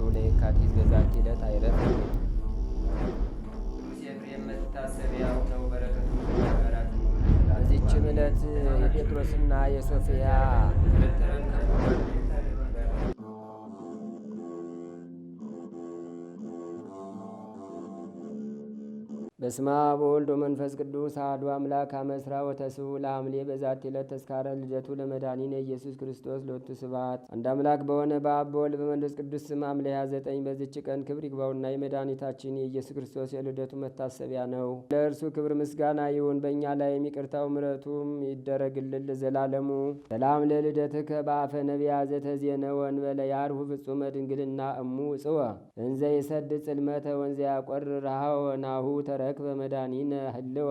ለየካቲት በዛቲ ዕለት አይረፍ። ቅዱስ ኤፍሬም መታሰቢያው ነው። በረከቱ ጋራት። በዚችም ዕለት የጴጥሮስና የሶፊያ በስመ አብ ወወልድ ወመንፈስ ቅዱስ አሐዱ አምላክ አመ ዕስራ ወተስዑ ለሐምሌ በዛቲ ዕለት ተስካረ ልደቱ ለመድኃኒነ ኢየሱስ ክርስቶስ ሎቱ ስብሐት። አንድ አምላክ በሆነ በአብ በወልድ በመንፈስ ቅዱስ ስም ሐምሌ 29 በዚች ቀን ክብር ይግባውና የመድኃኒታችን የኢየሱስ ክርስቶስ የልደቱ መታሰቢያ ነው። ለእርሱ ክብር ምስጋና ይሁን፣ በእኛ ላይም ይቅርታው ምሕረቱም ይደረግልን ለዘላለሙ። ሰላም ለልደትከ በአፈ ነቢያት ዘተዜነወ እንበለ ያርሁ ፍጹመ ድንግልና እሙ ጽወ እንዘ ይሰድ ጽልመተ ወንዘ ያቆርር ረሃወ ናሁ ተረክበ መድኃኒነ ህልወ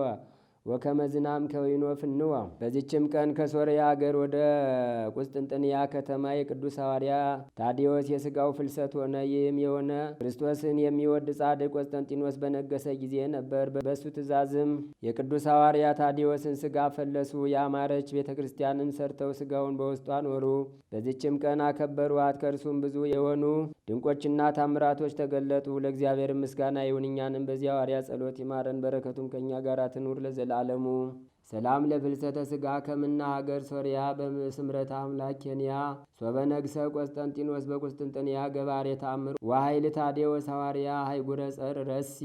ወከመ ዝናም ከወይኖ ፍንዋ። በዚችም ቀን ከሶርያ አገር ወደ ቁስጥንጥንያ ከተማ የቅዱስ ሐዋርያ ታዲዮስ የሥጋው ፍልሰት ሆነ። ይህም የሆነ ክርስቶስን የሚወድ ጻድቅ ቆስጠንጢኖስ በነገሰ ጊዜ ነበር። በሱ ትእዛዝም የቅዱስ ሐዋርያ ታዲዮስን ሥጋ ፈለሱ። ያማረች ቤተ ክርስቲያንን ሰርተው ሥጋውን በውስጧ ኖሩ። በዚችም ቀን አከበሯት። ከእርሱም ብዙ የሆኑ ድንቆችና ታምራቶች ተገለጡ። ለእግዚአብሔር ምስጋና ይሁን፣ እኛንም በዚህ ሐዋርያ ጸሎት ይማረን፣ በረከቱም ከእኛ ጋር ትኑር ለዘላለሙ። ሰላም ለፍልሰተ ሥጋ ከምና ሀገር ሶርያ በስምረተ አምላክ ኬንያ ሶበነግሰ ቆስጠንጢኖስ በቁስጥንጥንያ ገባሬ ተአምር ወኃይል ታዴዎስ ሐዋርያ ሀይጉረ ጸር ረሲ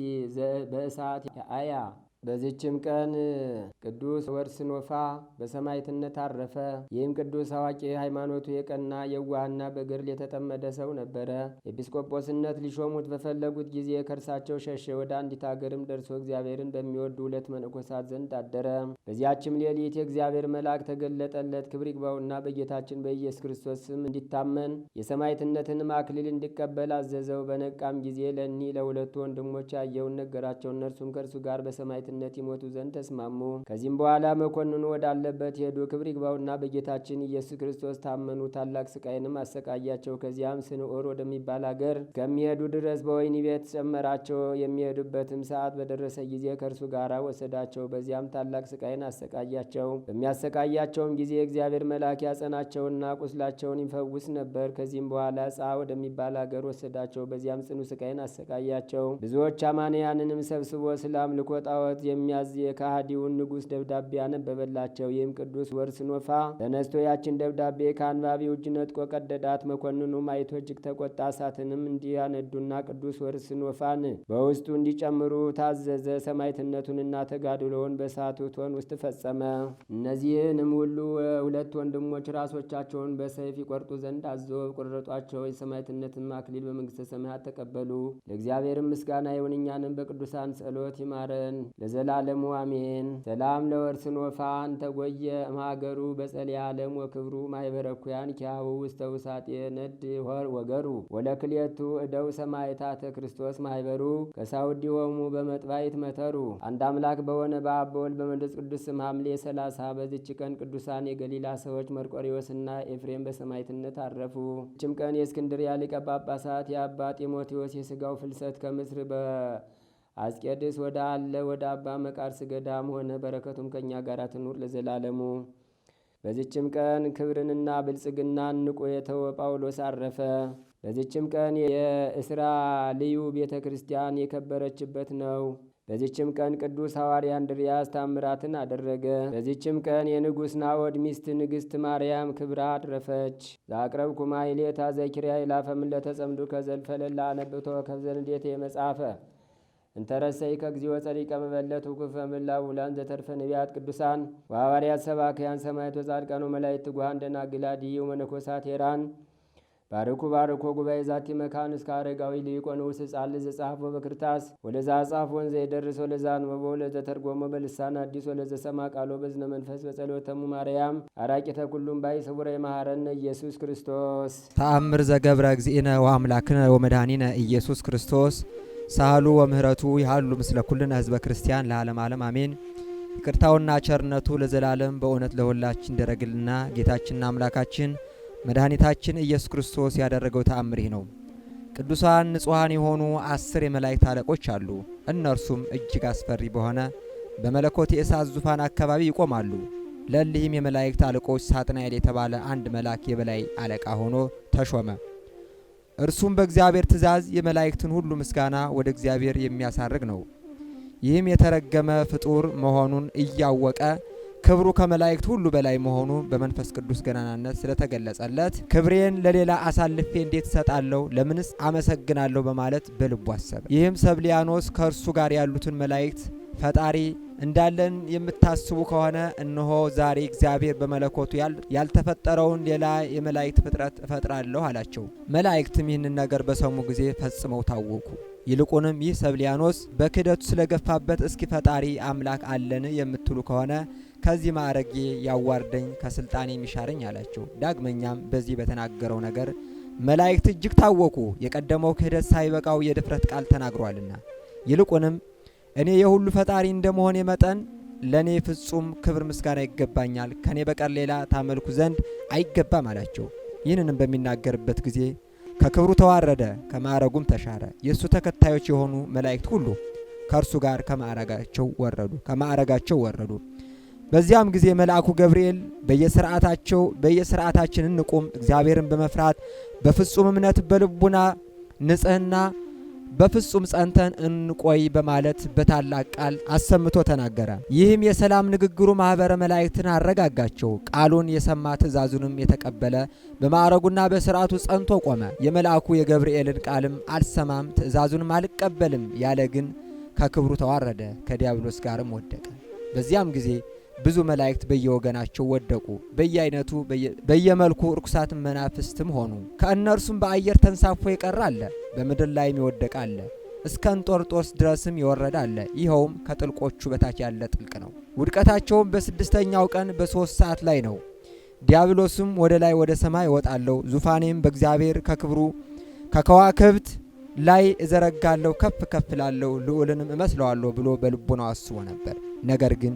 በእሳት አያ። በዚችም ቀን ቅዱስ ወርስኖፋ በሰማዕትነት አረፈ። ይህም ቅዱስ አዋቂ ሃይማኖቱ የቀና የዋህና በገድል የተጠመደ ሰው ነበረ። ኤጲስቆጶስነት ሊሾሙት በፈለጉት ጊዜ ከእርሳቸው ሸሸ። ወደ አንዲት አገርም ደርሶ እግዚአብሔርን በሚወዱ 2 መነኮሳት ዘንድ አደረ። በዚያችም ሌሊት የእግዚአብሔር መልአክ ተገለጠለት። ክብር ይግባውና በጌታችን በኢየሱስ ክርስቶስ ስም እንዲታመን የሰማዕትነትንም አክሊል እንዲቀበል አዘዘው። በነቃም ጊዜ ለእኒህ ለ2 ወንድሞች ያየውን ነገራቸው። እነርሱም ከእርሱ ጋር በሰማዕትነት ይሞቱ ዘንድ ተስማሙ። ከዚህም በኋላ መኮንኑ ወዳለበት ሄዱ። ክብር ይግባውና በጌታችን ኢየሱስ ክርስቶስ ታመኑ። ታላቅ ስቃይንም አሰቃያቸው። ከዚያም ስንዖር ወደሚባል አገር ከሚሄዱ ድረስ በወህኒ ቤት ጨመራቸው። የሚሄዱበትም ሰዓት በደረሰ ጊዜ ከእርሱ ጋር ወሰዳቸው። በዚያም ታላቅ ስቃይን አሰቃያቸው። በሚያሰቃያቸውም ጊዜ እግዚአብሔር መልአክ ያጸናቸውና ቁስላቸውን ይፈውስ ነበር። ከዚህም በኋላ ጻ ወደሚባል አገር ወሰዳቸው። በዚያም ጽኑ ስቃይን አሰቃያቸው። ብዙዎች አማንያንንም ሰብስቦ ስለ አምልኮ ጣዖት የሚያዝ የካሃዲውን ንጉሥ ደብዳቤ አነበበላቸው። ይህም ቅዱስ ወርስኖፋ ተነስቶ ያችን ደብዳቤ ከአንባቢው እጅ ነጥቆ ቀደዳት። መኮንኑም አይቶ እጅግ ተቆጣ። እሳትንም እንዲያነዱና ቅዱስ ወርስኖፋን በውስጡ እንዲጨምሩ ታዘዘ። ሰማዕትነቱንና ተጋድሎውን በእሳቱ እቶን ውስጥ ፈጸመ። እነዚህንም ሁሉ 2 ወንድሞች ራሶቻቸውን በሰይፍ ይቆርጡ ዘንድ አዞ ቆረጧቸው። የሰማዕትነትን አክሊል በመንግሥተ ሰማያት ተቀበሉ። ለእግዚአብሔርም ምስጋና ይሁን፣ እኛንም በቅዱሳን ጸሎት ይማረን ለዘላለሙ አሜን። ሰላም ለወርስኖፋ እንተጎየ እምሀገሩ በጸሊያ ዓለም ወክብሩ ማይበረኩያን ኪያሁ ውስተ ውሳጤ ነድ ሆር ወገሩ ወለክልኤቱ እደው ሰማዕታተ ክርስቶስ ማይበሩ ከሳውዲሆሙ በመጥባይት መተሩ። አንድ አምላክ በሆነ በአብ በወልድ በመንፈስ ቅዱስ ስም ሐምሌ 30 በዚች ቀን ቅዱሳን የገሊላ ሰዎች መርቆሬዎስና ኤፍሬም በሰማዕትነት አረፉ። ይህችም ቀን የእስክንድርያ ሊቀ ጳጳሳት የአባ ጢሞቴዎስ የሥጋው ፍልሰት ከምስር አስቄድስ ወደ አለ ወደ አባ መቃርስ ገዳም ሆነ። በረከቱም ከእኛ ጋር ትኑር ለዘላለሙ። በዚችም ቀን ክብርንና ብልጽግናን ንቆ የተወ ጳውሎስ አረፈ። በዚችም ቀን የእስራ ልዩ ቤተ ክርስቲያን የከበረችበት ነው። በዚችም ቀን ቅዱስ ሐዋርያ እንድርያስ ታምራትን አደረገ። በዚችም ቀን የንጉሥ ናዖድ ሚስት ንግሥት ማርያም ክብራ አድረፈች። ዛቅረብኩማ ኢሌታ ዘኪርያ ይላፈምን ለተጸምዱ ከዘልፈለላ አነብቶ ከዘንዴቴ መጻፈ እንተረሰይ ከግዚኦ ጸሪቀ መበለት ውኩፈ ምላው ውላን ዘተርፈ ነቢያት ቅዱሳን ወሐዋርያት ሰባክያን ሰማዕት ወጻድቃን ወመላእክት ትጉሃን ደናግል አድኅው መነኮሳት ሄራን ባርኩ ባርኮ ጉባኤ ዛቲ መካን እስከ አረጋዊ ሊቆን ውስ ጻል ዘጻፎ በክርታስ ወለዛ ጻፎን ዘይደርስ ወለዛ አንበቦ ለዘተርጎሞ በልሳን አዲስ ወለዘ ሰማ ቃሎ በዝነ መንፈስ በጸሎተሙ ማርያም አራቂተ ኩሉም ባይ ስቡረ መሐረነ ኢየሱስ ክርስቶስ። ተአምር ዘገብረ እግዚእነ ወአምላክነ ወመድኃኒነ ኢየሱስ ክርስቶስ ሳህሉ ወምህረቱ ይሃሉ ምስለ ኩልነ ህዝበ ክርስቲያን ለዓለም ዓለም አሜን። ይቅርታውና ቸርነቱ ለዘላለም በእውነት ለሁላችን ደረግልና ጌታችንና አምላካችን መድኃኒታችን ኢየሱስ ክርስቶስ ያደረገው ተአምር ይህ ነው። ቅዱሳን ንጹሐን የሆኑ 10 የመላእክት አለቆች አሉ። እነርሱም እጅግ አስፈሪ በሆነ በመለኮት የእሳት ዙፋን አካባቢ ይቆማሉ። ለሊህም የመላእክት አለቆች ሳጥናኤል የተባለ አንድ መልአክ የበላይ አለቃ ሆኖ ተሾመ። እርሱም በእግዚአብሔር ትእዛዝ የመላእክትን ሁሉ ምስጋና ወደ እግዚአብሔር የሚያሳርግ ነው። ይህም የተረገመ ፍጡር መሆኑን እያወቀ ክብሩ ከመላእክት ሁሉ በላይ መሆኑ በመንፈስ ቅዱስ ገናናነት ስለተገለጸለት ክብሬን ለሌላ አሳልፌ እንዴት እሰጣለሁ? ለምንስ አመሰግናለሁ? በማለት በልቡ አሰበ። ይህም ሰብሊያኖስ ከእርሱ ጋር ያሉትን መላእክት ፈጣሪ እንዳለን የምታስቡ ከሆነ እነሆ ዛሬ እግዚአብሔር በመለኮቱ ያልተፈጠረውን ሌላ የመላእክት ፍጥረት እፈጥራለሁ አላቸው። መላእክትም ይህንን ነገር በሰሙ ጊዜ ፈጽመው ታወኩ። ይልቁንም ይህ ሰብሊያኖስ በክህደቱ ስለገፋበት እስኪ ፈጣሪ አምላክ አለን የምትሉ ከሆነ ከዚህ ማዕረጌ ያዋርደኝ ከስልጣኔ የሚሻረኝ አላቸው። ዳግመኛም በዚህ በተናገረው ነገር መላእክት እጅግ ታወኩ፣ የቀደመው ክህደት ሳይበቃው የድፍረት ቃል ተናግሯልና። ይልቁንም እኔ የሁሉ ፈጣሪ እንደመሆኔ መጠን ለእኔ ፍጹም ክብር ምስጋና ይገባኛል፣ ከኔ በቀር ሌላ ታመልኩ ዘንድ አይገባም አላቸው። ይህንንም በሚናገርበት ጊዜ ከክብሩ ተዋረደ፣ ከማዕረጉም ተሻረ። የእሱ ተከታዮች የሆኑ መላእክት ሁሉ ከእርሱ ጋር ከማዕረጋቸው ወረዱ። በዚያም ጊዜ መልአኩ ገብርኤል በየስርዓታችን እንቁም፣ እግዚአብሔርን በመፍራት በፍጹም እምነት በልቡና ንጽሕና በፍጹም ጸንተን እንቆይ በማለት በታላቅ ቃል አሰምቶ ተናገረ። ይህም የሰላም ንግግሩ ማኅበረ መላእክትን አረጋጋቸው። ቃሉን የሰማ ትእዛዙንም የተቀበለ በማዕረጉና በሥርዓቱ ጸንቶ ቆመ። የመልአኩ የገብርኤልን ቃልም አልሰማም ትእዛዙንም አልቀበልም ያለ ግን ከክብሩ ተዋረደ፣ ከዲያብሎስ ጋርም ወደቀ። በዚያም ጊዜ ብዙ መላእክት በየወገናቸው ወደቁ፣ በየአይነቱ በየመልኩ ርኩሳት መናፍስትም ሆኑ። ከእነርሱም በአየር ተንሳፎ የቀረ አለ፣ በምድር ላይም የወደቀ አለ፣ እስከ እንጦርጦስ ድረስም የወረደ አለ። ይኸውም ከጥልቆቹ በታች ያለ ጥልቅ ነው። ውድቀታቸውም በ6ኛው ቀን በ3 ሰዓት ላይ ነው። ዲያብሎስም ወደ ላይ ወደ ሰማይ እወጣለሁ፣ ዙፋኔም በእግዚአብሔር ከክብሩ ከከዋክብት ላይ እዘረጋለሁ፣ ከፍ ከፍ ላለሁ፣ ልዑልንም እመስለዋለሁ ብሎ በልቡናው አስቦ ነበር። ነገር ግን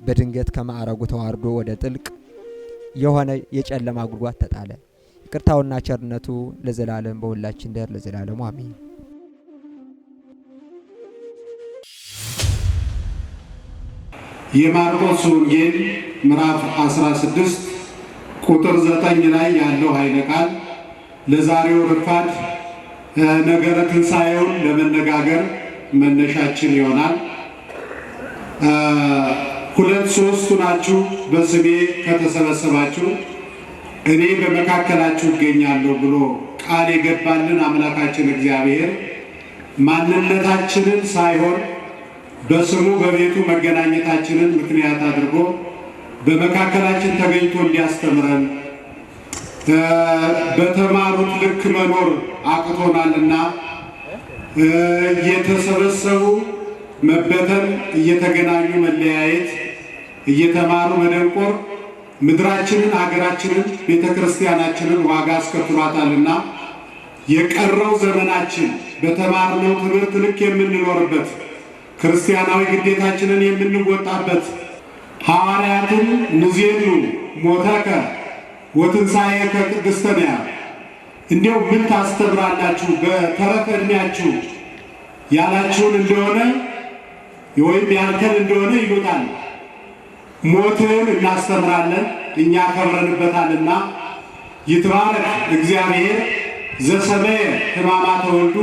በድንገት ከማዕረጉ ተዋርዶ ወደ ጥልቅ የሆነ የጨለማ ጉድጓድ ተጣለ። ይቅርታውና ቸርነቱ ለዘላለም በሁላችን ደር ለዘላለሙ አሜን። የማርቆስ ወንጌል ምዕራፍ 16 ቁጥር 9 ላይ ያለው ኃይለ ቃል ለዛሬው ረፋድ ነገረ ትንሣኤውን ለመነጋገር መነሻችን ይሆናል። 2-3 ናችሁ በስሜ ከተሰበሰባችሁ እኔ በመካከላችሁ እገኛለሁ ብሎ ቃል የገባልን አምላካችን እግዚአብሔር ማንነታችንን ሳይሆን በስሙ በቤቱ መገናኘታችንን ምክንያት አድርጎ በመካከላችን ተገኝቶ እንዲያስተምረን በተማሩት ልክ መኖር አቅቶናልና እየተሰበሰቡ መበተን፣ እየተገናኙ መለያየት፣ እየተማሩ መደንቆር ምድራችንን፣ ሀገራችንን፣ ቤተ ክርስቲያናችንን ዋጋ አስከፍሏታልና የቀረው ዘመናችን በተማርነው ትምህርት ልክ የምንኖርበት ክርስቲያናዊ ግዴታችንን የምንወጣበት ሐዋርያትን ንዜኑ ሞተከ ወትንሣኤከ ቅድስተ ነያ እንዲያው ምን ታስተምራላችሁ በተረፈ ዕድሜያችሁ ያላችሁን እንደሆነ ወይም ያልከን እንደሆነ ይሉታል። ሞትን እናስተምራለን እኛ ከብረንበታልና ይትባረክ እግዚአብሔር ዘሰመየ ሕማማተ ወልዱ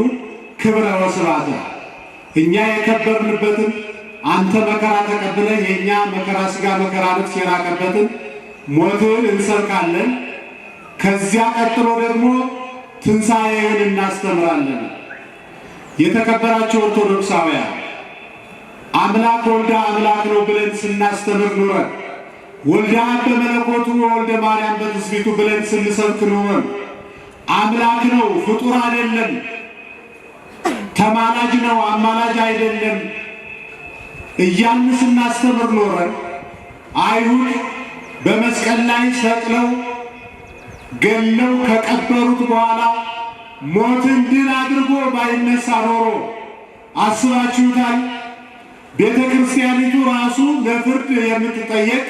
ክብረ ወስብሐተ። እኛ የከበርንበትን አንተ መከራ ተቀብለህ የእኛ መከራ ሥጋ መከራ ነፍስ የራቀበትን ሞትን እንሰብካለን። ከዚያ ቀጥሎ ደግሞ ትንሣኤን እናስተምራለን። የተከበራችሁ ኦርቶዶክሳውያን አምላክ ወልደ አምላክ ነው ብለን ስናስተምር ኑረን፣ ወልደ አብ በመለኮቱ ወልደ ማርያም በትስብእቱ ብለን ስንሰብክ ኑረን፣ አምላክ ነው ፍጡር አይደለም፣ ተማላጅ ነው አማላጅ አይደለም እያልን ስናስተምር ኖረን አይሁድ በመስቀል ላይ ሰቅለው ገለው ከቀበሩት በኋላ ሞትን ድል አድርጎ ባይነሳ ኖሮ አስባችሁታል? ቤተ ክርስቲያኒቱ ራሱ ለፍርድ የምትጠየቅ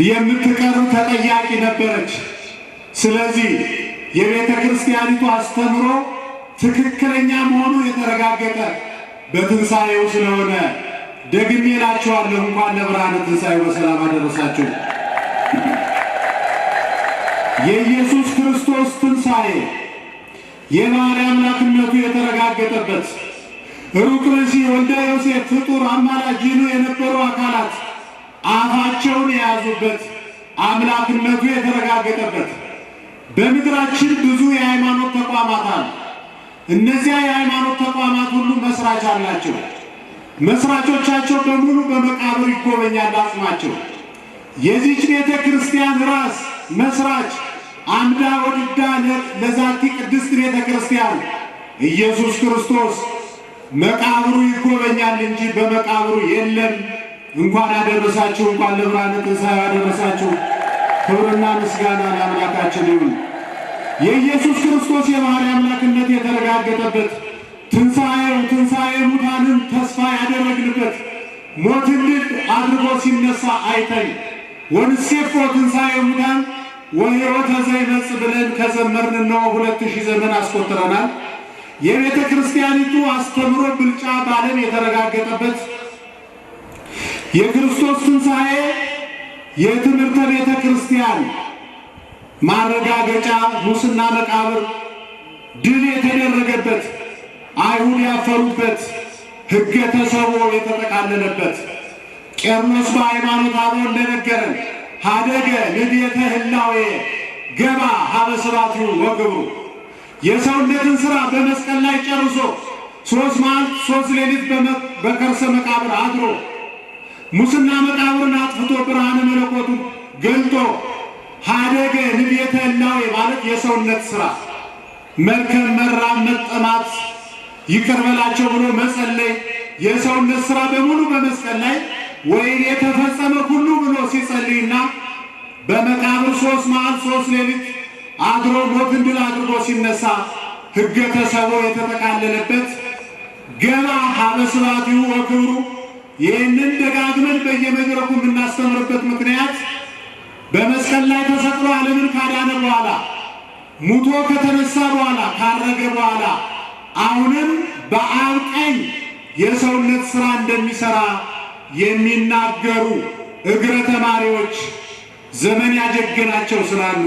የምትቀርብ ተጠያቂ ነበረች። ስለዚህ የቤተ ክርስቲያኒቱ አስተምሮ ትክክለኛ መሆኑ የተረጋገጠ በትንሣኤው ስለሆነ ደግሜ እላችኋለሁ እንኳን ለብርሃነ ትንሣኤው በሰላም አደረሳችሁ። የኢየሱስ ክርስቶስ ትንሣኤ ትንሣኤ የባሕርይ አምላክነቱ የተረጋገጠበት ሩቅ ብእሲ ወልደ ዮሴፍ ፍጡር አማላጅ ይሉ የነበሩ አካላት አፋቸውን የያዙበት አምላክነቱ የተረጋገጠበት በምድራችን ብዙ የሃይማኖት ተቋማት አሉ። እነዚያ የሃይማኖት ተቋማት ሁሉ መስራች አላቸው። መስራቾቻቸው በሙሉ በመቃብር ይጎበኛል አጽማቸው። የዚች ቤተ ክርስቲያን ራስ መስራች አምዳ ወልዳ ለዛቲ ቅድስት ቤተ ክርስቲያን ኢየሱስ ክርስቶስ መቃብሩ ይጎበኛል እንጂ በመቃብሩ የለም። እንኳን አደረሳችሁ፣ እንኳን ለብርሃነ ትንሣኤው አደረሳችሁ። ክብርና ምስጋና ለአምላካችን ይሁን። የኢየሱስ ክርስቶስ የባሕርይ አምላክነት የተረጋገጠበት ትንሣኤው ትንሣኤ ሙታንን ተስፋ ያደረግንበት ሞትን ድል አድርጎ ሲነሳ አይተን ወንሴፎ ትንሣኤ ሙታን ወሕይወተ ዘይመጽእ ብለን ከዘመርን ነው 2000 ዘመን አስቆጥረናል። የቤተ ክርስቲያኒቱ አስተምሮ ብልጫ በዓለም የተረጋገጠበት የክርስቶስ ትንሣኤ የትምህርተ ቤተ ክርስቲያን ማረጋገጫ ሙስና መቃብር ድል የተደረገበት አይሁድ ያፈሩበት ሕገ ተሰብኦ የተጠቃለለበት ቄርሎስ በሃይማኖት አበው እንደነገረን ሀደገ ንድየተ ህላዌ ገባ ሀበ ስብሐቲሁ ወክብሩ የሰውነትን ሥራ በመስቀል ላይ ጨርሶ 3 መዓልት 3 ሌሊት በከርሰ መቃብር አድሮ ሙስና መቃብርን አጥፍቶ ብርሃነ መለኮቱን ገልጦ ሀደገ ንድየተ ህላዌ ማለት የሰውነት ሥራ መልከም፣ መራብ፣ መጠማት ይቅር በላቸው ብሎ መጸለይ የሰውነት ሥራ በሙሉ በመስቀል ላይ ወይን የተፈጸመ ሁሉ ብሎ ሲጸልይና በመቃብር 3 መዓልት 3 ሌሊት አድሮ ሞትን ድል አድርጎ ሲነሳ ሕገ ተሰብኦ የተጠቃለለበት ገባ ሀበ ስብሐቲሁ ወክብሩ ይህንን ደጋግመን በየመድረኩ የምናስተምርበት ምክንያት በመስቀል ላይ ተሰቅሎ ዓለምን ካዳነ በኋላ ሙቶ ከተነሳ በኋላ ካረገ በኋላ አሁንም በአብ ቀኝ የሰውነት ሥራ እንደሚሠራ የሚናገሩ እግረ ተማሪዎች ዘመን ያጀገናቸው ስላሉ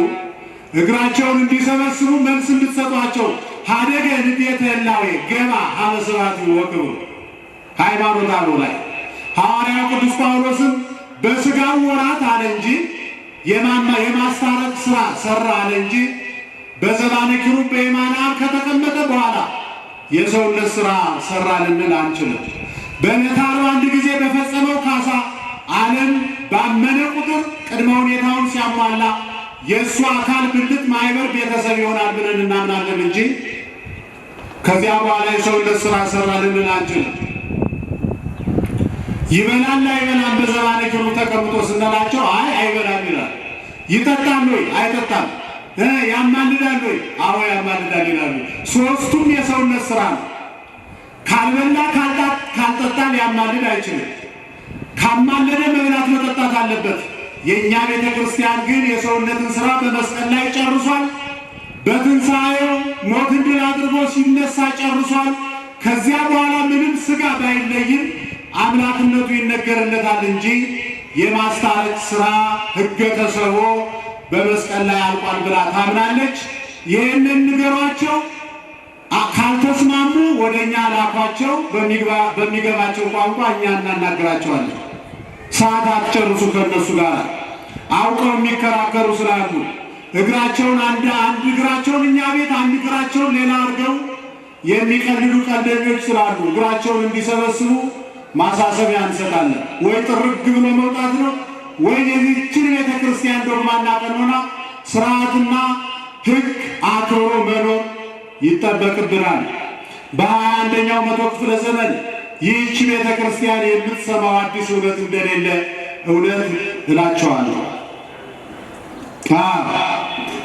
እግራቸውን እንዲሰበስቡ መልስ እንድትሰጧቸው ሀደገ ንድየተ ህላዌ ገባ ሀበ ስብሐቲሁ ወክብሩ ሃይማኖት አበው ላይ ሐዋርያው ቅዱስ ጳውሎስም በሥጋው ወራት አለ እንጂ የማስታረቅ ሥራ ሠራ አለ እንጂ በዘባነ ኪሩብ በየማነ አብ ከተቀመጠ በኋላ የሰውነት ሥራ ሠራ ልንል አንችልም። በዕለተ ዓርብ አንድ ጊዜ በፈጸመው ካሳ ዓለም ባመነ ቁጥር ቅድመ ሁኔታውን ሲያሟላ የእሱ አካል ብልት ማኅበር ቤተሰብ ይሆናል ብለን እናምናለን እንጂ ከዚያ በኋላ የሰውነት ሥራ ሠራ ልንል አንችልም። ይበላል አይበላም በዘባነ ኪሩብ ተቀምጦ ስንላቸው አይ አይበላም ይላል። ይጠጣል ወይ? አይጠጣም። ያማልዳል ወይ? አዎ ያማልዳል ይላሉ። ሦስቱም የሰውነት ሥራ ነው። ካልበላ ካልጠጣ ሊያማልድ አይችልም። ካማለደ መብላት መጠጣት አለበት። የእኛ ቤተ ክርስቲያን ግን የሰውነትን ሥራ በመስቀል ላይ ጨርሷል። በትንሣኤው ሞትን ድል አድርጎ ሲነሳ ጨርሷል። ከዚያ በኋላ ምንም ሥጋ ባይለይም አምላክነቱ ይነገርለታል እንጂ የማስታረቅ ሥራ ሕገ ተሰብኦ በመስቀል ላይ አልቋል ብላ ታምናለች። ይህንን ንገሯቸው። ካልተስማሙ ወደ እኛ ላኳቸው። በሚገባቸው ቋንቋ እኛ እናናገራቸዋለን። ሰዓት አትጨርሱ ከእነሱ ጋር አውቀው የሚከራከሩ ስላሉ እግራቸውን አንድ እግራቸውን እኛ ቤት አንድ እግራቸውን ሌላ አድርገው የሚቀልዱ ቀልደኞች ስላሉ እግራቸውን እንዲሰበስቡ ማሳሰቢያ እንሰጣለን። ወይ ጥርግ ብሎ መውጣት ነው ወይ የዚችን ቤተ ክርስቲያን ዶግማና ቀኖና ስርዓትና ሕግ አክብሮ መኖር ይጠበቅብናል። በ21ኛው መቶ ክፍለ ዘመን ይህች ቤተ ክርስቲያን የምትሰማው አዲስ እውነት እንደሌለ እውነት እላቸዋለሁ።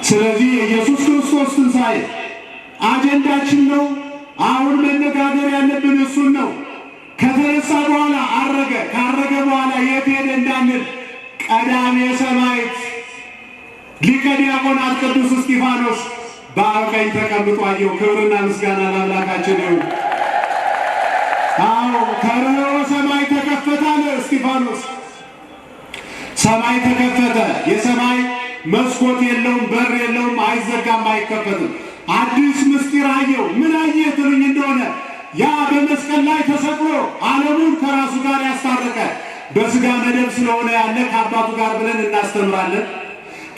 ስለዚህ የኢየሱስ ክርስቶስ ትንሣኤ አጀንዳችን ነው። አሁን መነጋገር ያለብን እሱን ነው። ከተነሳ በኋላ አረገ፣ ካረገ በኋላ የት ሄደ እንዳንል ቀዳሜ ሰማዕት ሊቀ ዲያቆናት ቅዱስ እስጢፋኖስ በአብ ቀኝ ተቀምጦ አየሁ። ክብርና ምስጋና ለአምላካችን ይሁን። አዎ ተርኅወ ሰማይ ተከፈተ አለ እስጢፋኖስ። ሰማይ ተከፈተ። የሰማይ መስኮት የለውም፣ በር የለውም፣ አይዘጋም፣ አይከፈትም። አዲስ ምስጢር አየው። ምን አየህ ትሉኝ እንደሆነ ያ በመስቀል ላይ ተሰቅሎ ዓለሙን ከራሱ ጋር ያስታረቀ በሥጋ መደብ ስለሆነ ያለ ከአባቱ ጋር ብለን እናስተምራለን።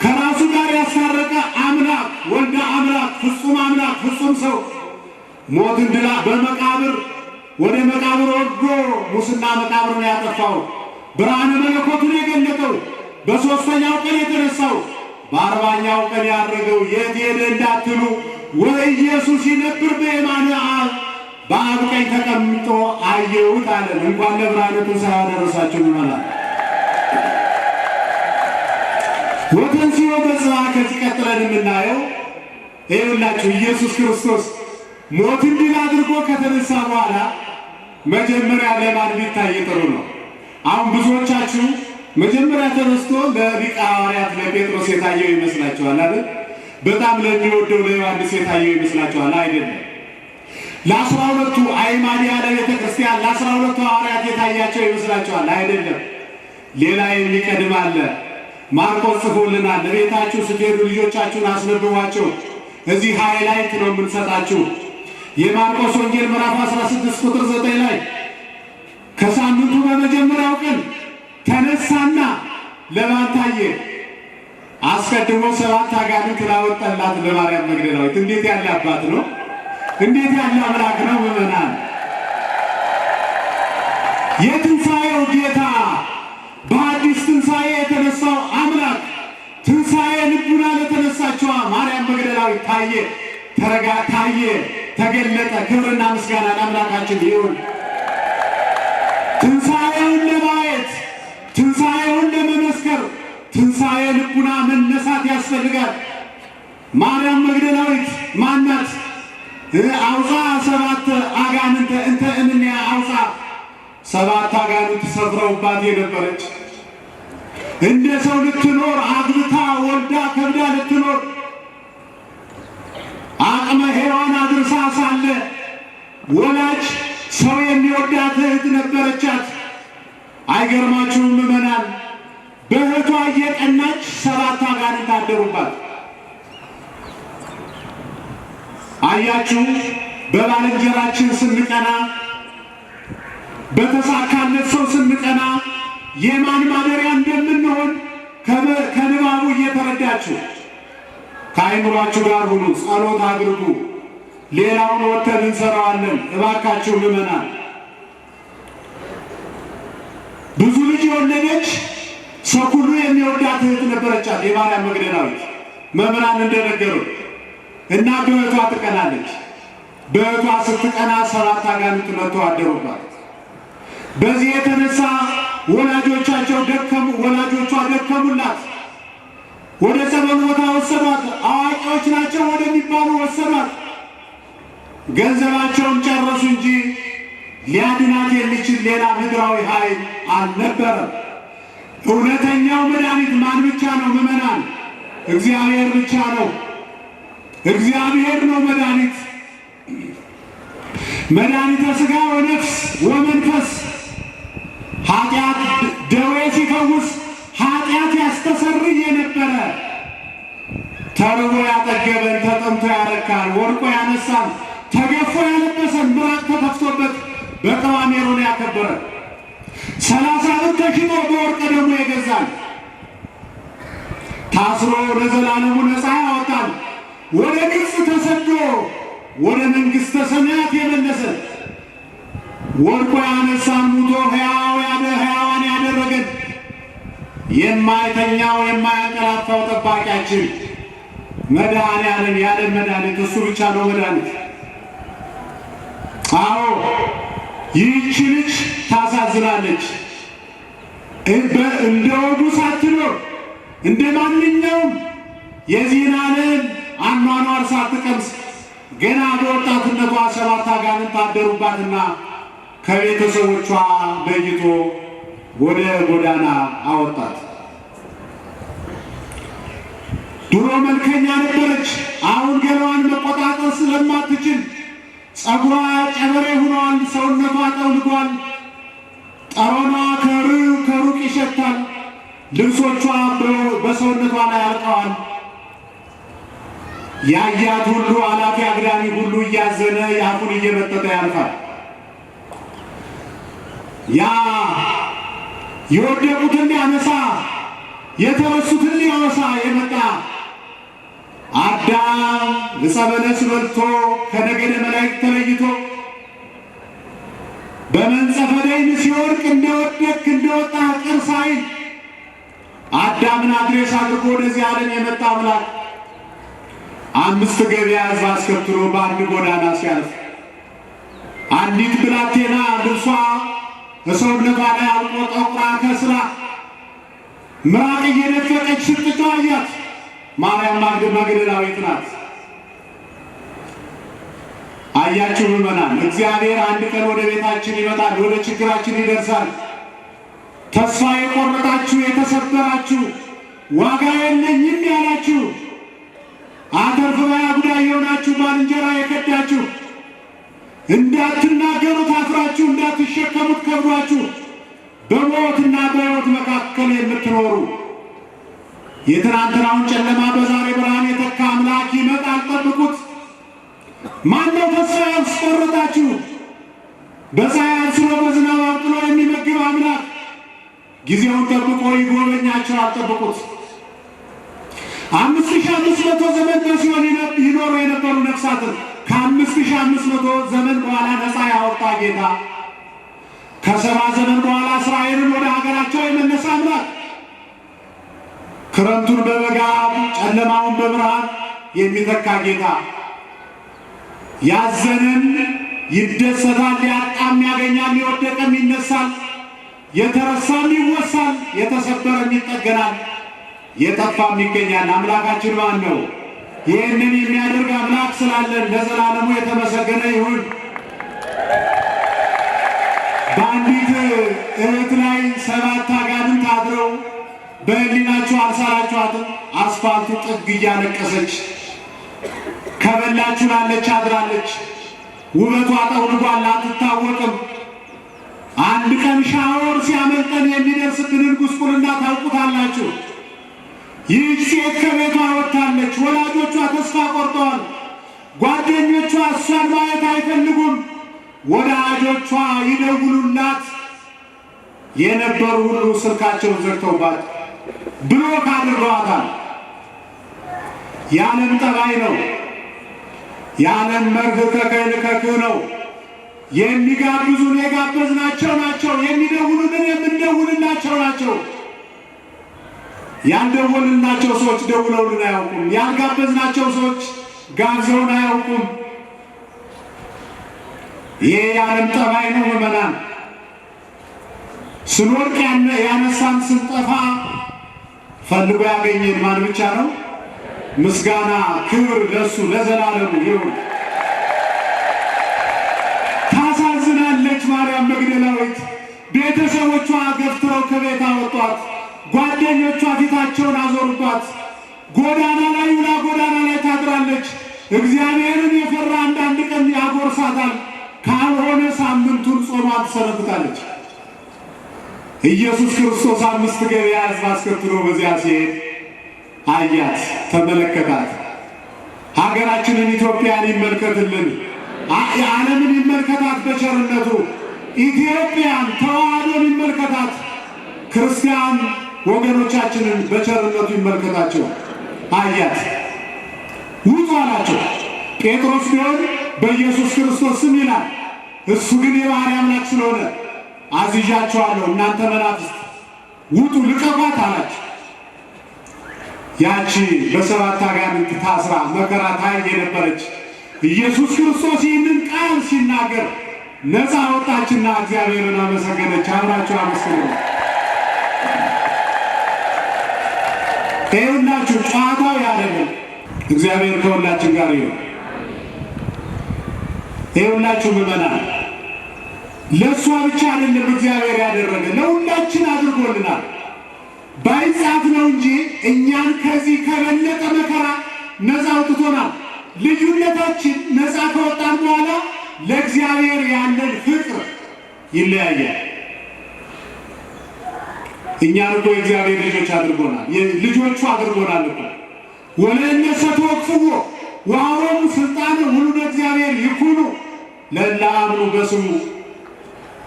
ከራሱ ጋር ያስታረቀ አምላክ ወልደ አምላክ ፍጹም ሰው ሞትን ድል በመቃብር ወደ መቃብር ወርዶ ሙስና መቃብርን ያጠፋው ብርሃነ መለኮቱን የገለጠው በሦስተኛው ቀን የተነሳው በ40ኛው ቀን ያረገው የት ሄደ እንዳትሉ ወኢየሱስ ይነብር በየማነ አብ በአብ ቀኝ ተቀምጦ አየሁት አለን። እንኳን ለብርሃነ ትንሣኤው አደረሳችሁ ይመላል። ወተንሥኦ በጽብዓ ከዚህ ቀጥለን የምናየው ይኸውላችሁ ኢየሱስ ክርስቶስ ሞትን ድል አድርጎ ከተነሳ በኋላ መጀመሪያ ለማን ቢታይ ጥሩ ነው? አሁን ብዙዎቻችሁ መጀመሪያ ተነስቶ ለሊቀ ሐዋርያት ለጴጥሮስ የታየው ይመስላችኋል አይደል? በጣም ለሚወደው ለዮሐንስ የታየው ይመስላችኋል አይደለም? ለ12ቱ አዕማደ ለቤተ ክርስቲያን ለ12ቱ ሐዋርያት የታያቸው ይመስላችኋል አይደለም? ሌላ የሚቀድም አለ። ማርቆስ ጽፎልናል። ለቤታችሁ ስትሄዱ ልጆቻችሁን አስነብቧቸው። እዚህ ሃይላይት ነው የምንሰጣችሁ። የማርቆስ ወንጌል ምዕራፍ 16 ቁጥር 9 ላይ ከሳምንቱ በመጀመሪያው ቀን ተነሳና ለማን ታየ? አስቀድሞ 7 አጋንንት ላወጣላት ለማርያም መግደላዊት። እንዴት ያለ አባት ነው! እንዴት ያለ አምላክ ነው! ምዕመናን፣ የትንሣኤው ጌታ በአዲስ ትንሣኤ የተነሳው አምላክ ትንሣኤ ልቡና ለተነሳችዋ ማርያም መግደላዊት ታየ፣ ተገለጠ። ክብርና ምስጋና ለአምላካችን ይሁን። ትንሣኤውን ለማየት ትንሣኤውን ለመመስከር ትንሣኤ ልቡና መነሳት ያስፈልጋል። ማርያም መግደላዊት ማናት? አውፃ 7 አጋንንት እንተ እምኔያ አውፃ 7 አጋንንት ሰፍረውባት የነበረች እንደ ሰው ልትኖር አግብታ ወልዳ ከብዳ ልትኖር አቅመ ሔዋን አድርሳ ሳለ ወላጅ ሰው የሚወዳት እህት ነበረቻት። አይገርማችሁም ምዕመናን? በእህቷ እየቀናች 7 አጋንንት አደሩባት። አያችሁ፣ በባልንጀራችን ስንቀና፣ በተሳካለት ሰው ስንቀና የማን ማደሪያ እንደምንሆን ከንባቡ እየተረዳችሁ ከአይምሯችሁ ጋር ሁኑ፣ ጸሎት አድርጉ። ሌላውን ወተን እንሰራዋለን። እባካችሁ ምዕመናን፣ ብዙ ልጅ የወለደች ሰው ሁሉ የሚወዳት እህት ነበረቻት የማርያም መግደላዊት። መምህራን እንደነገሩ እና በእህቷ ትቀናለች። በእህቷ ስትቀና 7 አጋንንት መጥተው አደሩባት። በዚህ የተነሳ ወላጆቿ ደከሙላት። ወደ ጸበል ቦታ ወሰዷት። አዋቂዎች ናቸው ወደሚባሉ ወሰዷት። ገንዘባቸውን ጨረሱ እንጂ ሊያድናት የሚችል ሌላ ምድራዊ ኃይል አልነበረም። እውነተኛው መድኃኒት ማን ብቻ ነው ምዕመናን? እግዚአብሔር ብቻ ነው። እግዚአብሔር ነው መድኃኒት። መድኃኒተ ሥጋ ወነፍስ ወመንፈስ። ኃጢአት ደዌ ሲፈውስ ኃጢአት ያስተሰርይ የነበረ ተርቦ ያጠገበን፣ ተጠምቶ ያረካን፣ ወድቆ ያነሳን፣ ተገፎ ያለበሰን፣ ምራቅ ተተፍቶበት በቀዋሜሮን ያከበረ 30 ብር ተሽጦ በወርቅ ደግሞ የገዛን፣ ታስሮ ለዘላለሙ ነፃ ያወጣን፣ ወደ ግብፅ ተሰዶ ወደ መንግሥተ ሰማያት የመለሰን፣ ወድቆ ያነሳን፣ ሙቶ ሕያዋን ያደረገን፣ የማይተኛው የማያንቀላፋው ጠባቂያችን መድኃኔዓለም ያለን መድኃኒት እሱ ብቻ ነው መድኃኒት። አዎ ይህች ልጅ ታሳዝናለች። እንደ ወጉ ሳትኖር እንደ ማንኛውም የዚህን ዓለም አኗኗር ሳትቀምስ ገና በወጣትነቷ 7 አጋንንት አደሩባትና ከቤተሰቦቿ ለይቶ ወደ ጎዳና አወጣት። ድሮ መልከኛ ነበረች። አሁን ገላዋን መቆጣጠር ስለማትችል ጸጉሯ ጨበሬ ሆኗል። ሰውነቷ ጠውልጓል። ጠረኗ ከሩቅ ይሸታል። ልብሶቿ በሰውነቷ ላይ አልቀዋል። ያያት ሁሉ አላፊ አግዳሚ ሁሉ እያዘነ የአፉን እየመጠጠ ያልፋል። ያ የወደቁትን ሊያነሳ የተረሱትን ሊያወሳ የመጣ አዳም ዕፀ በለስ በልቶ ከነገደ መላእክት ተለይቶ በመንጸፈ ደይን ሲወድቅ እንደወደቅ እንደወጣ ቅር ሳይል አዳምን አድሬስ አድርጎ ወደዚህ ዓለም የመጣ አምላክ 5 ገበያ ሕዝብ አስከትሎ በአንድ ጎዳና ሲያልፍ አንዲት ብላቴና ልብሷ በሰውነቷ ላይ አልቆ ጠቁራ ከስራ ምራቅ እየነፈቀች ስትጮህ አያት። ማርያም መግደላዊት ናት። አያችሁ ምእመናን፣ እግዚአብሔር አንድ ቀን ወደ ቤታችን ይመጣል፣ ወደ ችግራችን ይደርሳል። ተስፋ የቆረጣችሁ የተሰበራችሁ፣ ዋጋ የለኝም ያላችሁ፣ አተርፍ ባይ ጉዳይ የሆናችሁ፣ ባልንጀራ የከዳችሁ፣ እንዳትናገሩት አፍራችሁ፣ እንዳትሸከሙት ከብዷችሁ በሞትና በሕይወት መካከል የምትኖሩ የትናንትናውን ጨለማ በዛሬ ብርሃን የተካ አምላክ ይመጣል፣ ጠብቁት። ማነው ተስፋ ያስቆረጣችሁ? በፀሐይ አብስሎ በዝናብ አብቅሎ የሚመግብ አምላክ ጊዜውን ጠብቆ ይጎበኛቸዋል፣ ጠብቁት። 5500 ዘመን በሲኦል ይኖሩ የነበሩ ነፍሳትን ከ5500 ዘመን በኋላ ነፃ ያወጣ ጌታ፣ ከ70 ዘመን በኋላ እስራኤልን ወደ ሀገራቸው የመለሰ አምላክ፣ ክረምቱን በበጋ ጨለማውን በብርሃን የሚተካ ጌታ፣ ያዘንን ይደሰታል፣ ያጣም ያገኛል፣ የወደቀም ይነሳል፣ የተረሳም ይወሳል፣ የተሰበረም ይጠገናል፣ የጠፋም ይገኛል። አምላካችን ማን ነው? ይህንን የሚያደርግ አምላክ ስላለን ለዘላለሙ የተመሰገነ ይሁን። በአንዲት እህት ላይ 7 አጋንንት አድረው በሕሊናችሁ አልሳላችኋትም? አስፋልቱ ጥግ እያለቀሰች ከበላችሁ ላለች አድራለች። ውበቷ ጠውልጓል፣ አትታወቅም። አንድ ቀን ሻወር ሲያመልጠን የሚደርስብንን ጉስቁልና ታውቁታላችሁ። ይህች ሴት ከቤቷ ወጥታለች። ወላጆቿ ተስፋ ቆርጠዋል። ጓደኞቿ እሷን ማየት አይፈልጉም። ወዳጆቿ ይደውሉላት የነበሩ ሁሉ ስልካቸውን ዘግተውባት ብሎክ አድርገዋታል። የዓለም ጠባይ ነው። የዓለም መርህ ከከልከክ ነው። የሚጋብዙን የጋበዝናቸው ናቸው። የሚደውሉልን የምንደውልላቸው ናቸው። ያልደወልናቸው ሰዎች ደውለውልን አያውቁም። ያልጋበዝናቸው ሰዎች ጋብዘውን አያውቁም። ይህ የዓለም ጠባይ ነው ምእመናን። ስንወድቅ ያነሳን ስንጠፋ ፈልጎ ያገኘን ማን ብቻ ነው? ምስጋና ክብር ለሱ ለዘላለሙ ይሁን። ታሳዝናለች ማርያም መግደላዊት። ቤተሰቦቿ ገፍትረው ከቤት አወጧት። ጓደኞቿ ፊታቸውን አዞሩባት። ጎዳና ላይ ውላ ጎዳና ላይ ታድራለች። እግዚአብሔርን የፈራ አንዳንድ ቀን ያጎርሳታል፣ ካልሆነ ሳምንቱን ጾሟን ትሰነብታለች። ኢየሱስ ክርስቶስ 5 ገበያ ሕዝብ አስከትሎ በዚያ ሲሄድ አያት፣ ተመለከታት። ሀገራችንን ኢትዮጵያን ይመልከትልን፣ የዓለምን ይመልከታት በቸርነቱ። ኢትዮጵያን ተዋህዶን ይመልከታት፣ ክርስቲያን ወገኖቻችንን በቸርነቱ ይመልከታቸው። አያት፣ ውጡ አላቸው። ጴጥሮስ ቢሆን በኢየሱስ ክርስቶስ ስም ይላል። እሱ ግን የባሕርይ አምላክ ስለሆነ አዝዣቸዋለሁ፣ እናንተ መናፍስት ውጡ፣ ልቀቋት አላቸው። ያቺ በ7 አጋንንት ታስራ መከራ ታይ የነበረች ኢየሱስ ክርስቶስ ይህንን ቃል ሲናገር ነፃ ወጣችና እግዚአብሔርን አመሰገነች። አብራችሁ አመስግኑ። ይኸውላችሁ ጨዋታው ያደለም እግዚአብሔር ከሁላችን ጋር ይሁን። ይኸውላችሁ ምእመናን፣ ለእሷ ብቻ አይደለም እግዚአብሔር ያደረገ፣ ለሁላችን አድርጎልናል። ባይጻፍ ነው እንጂ እኛን ከዚህ ከበለጠ መከራ ነፃ አውጥቶናል። ልዩነታችን ነፃ ከወጣን በኋላ ለእግዚአብሔር ያለን ፍቅር ይለያያል። እኛን እኮ የእግዚአብሔር ልጆች አድርጎናል፣ ልጆቹ አድርጎናል እኮ። ወለእነሰ ተወክፍዎ ወአሮሙ ስልጣነ ውሉደ እግዚአብሔር ይኩኑ ለእለ አምኑ በስሙ።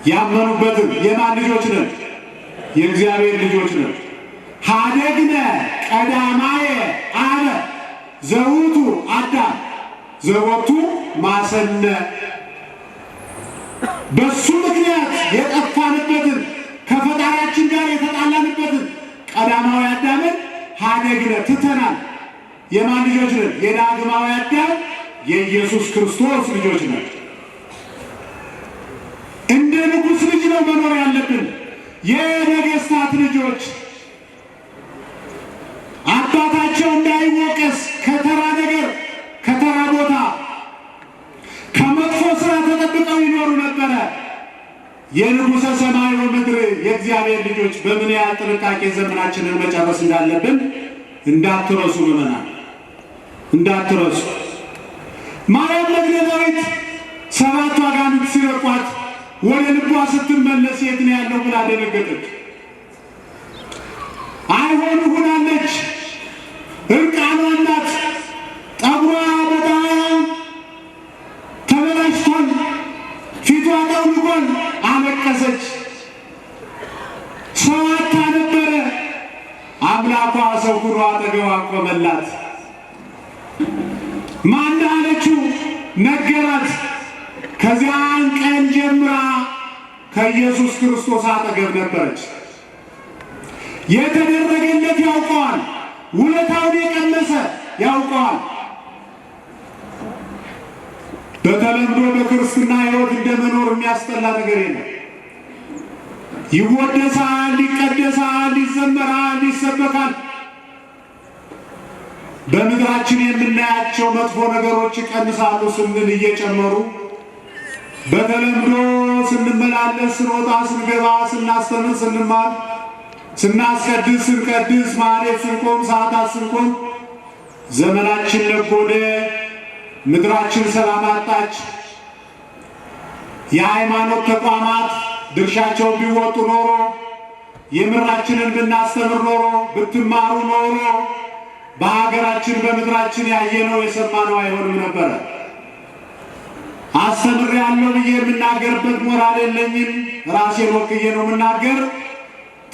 ያመኑበትን የማን ልጆች ነን? የእግዚአብሔር ልጆች ነን። ሀደግነ ቀዳማየ አነ ዘውቱ አዳም ዘወቱ ማሰነ። በሱ ምክንያት የጠፋንበትን ከፈጣሪያችን ጋር የተጣላንበትን ቀዳማዊ አዳምን ሀደግነ ትተናል። የማን ልጆች ነን? የዳግማዊ አዳም የኢየሱስ ክርስቶስ ልጆች ነን። እንደ ንጉሥ ልጅ ነው መኖር ያለብን። የነገሥታት ልጆች አባታቸው እንዳይወቀስ ከተራ ነገር ከተራ ቦታ ከመጥፎ ስራ ተጠብቀው ይኖሩ ነበረ። የንጉሠ ሰማይ ወምድር የእግዚአብሔር ልጆች በምን ያህል ጥንቃቄ ዘመናችንን መጨረስ እንዳለብን እንዳትረሱ ምዕመናን፣ እንዳትረሱ። ማርያም መግደላዊት 7 አጋንንት ሲለቋት ወደ ልቧ ስትመለስ የት ነው ያለው ብላ ደነገጠች። አይሆን ሆናለች። እርቃኗን ናት። ጠጉሯ በጣም ተበላሽቷል። ፊቷ ጠውልጓል። አለቀሰች። ሰው አታ ነበረ። አምላኳ ሰው ሁሉ አጠገቧ ቆመላት። ማን አለችው? ነገራት። ከዚያን ቀን ጀምራ ከኢየሱስ ክርስቶስ አጠገብ ነበረች። የተደረገለት ያውቀዋል። ውለታውን የቀመሰ ያውቀዋል። በተለምዶ በክርስትና ሕይወት እንደመኖር የሚያስጠላ ነገር የለም። ይወደሳል፣ ይቀደሳል፣ ይዘመራል፣ ይሰበካል። በምድራችን የምናያቸው መጥፎ ነገሮች ይቀንሳሉ ስንል እየጨመሩ በተለምዶ ስንመላለስ፣ ስንወጣ፣ ስንገባ፣ ስናስተምር፣ ስንማር፣ ስናስቀድስ፣ ስንቀድስ፣ ማህሌት ስንቆም፣ ሰዓታት ስንቆም ዘመናችን ነጎደ። ምድራችን ሰላም አጣች። የሃይማኖት ተቋማት ድርሻቸው ቢወጡ ኖሮ፣ የምራችንን ብናስተምር ኖሮ፣ ብትማሩ ኖሮ በሀገራችን በምድራችን ያየነው የሰማነው አይሆንም ነበረ። አስተምር ያለው ብዬ የምናገርበት ሞራል የለኝም። ራሴን ወክዬ ነው የምናገር።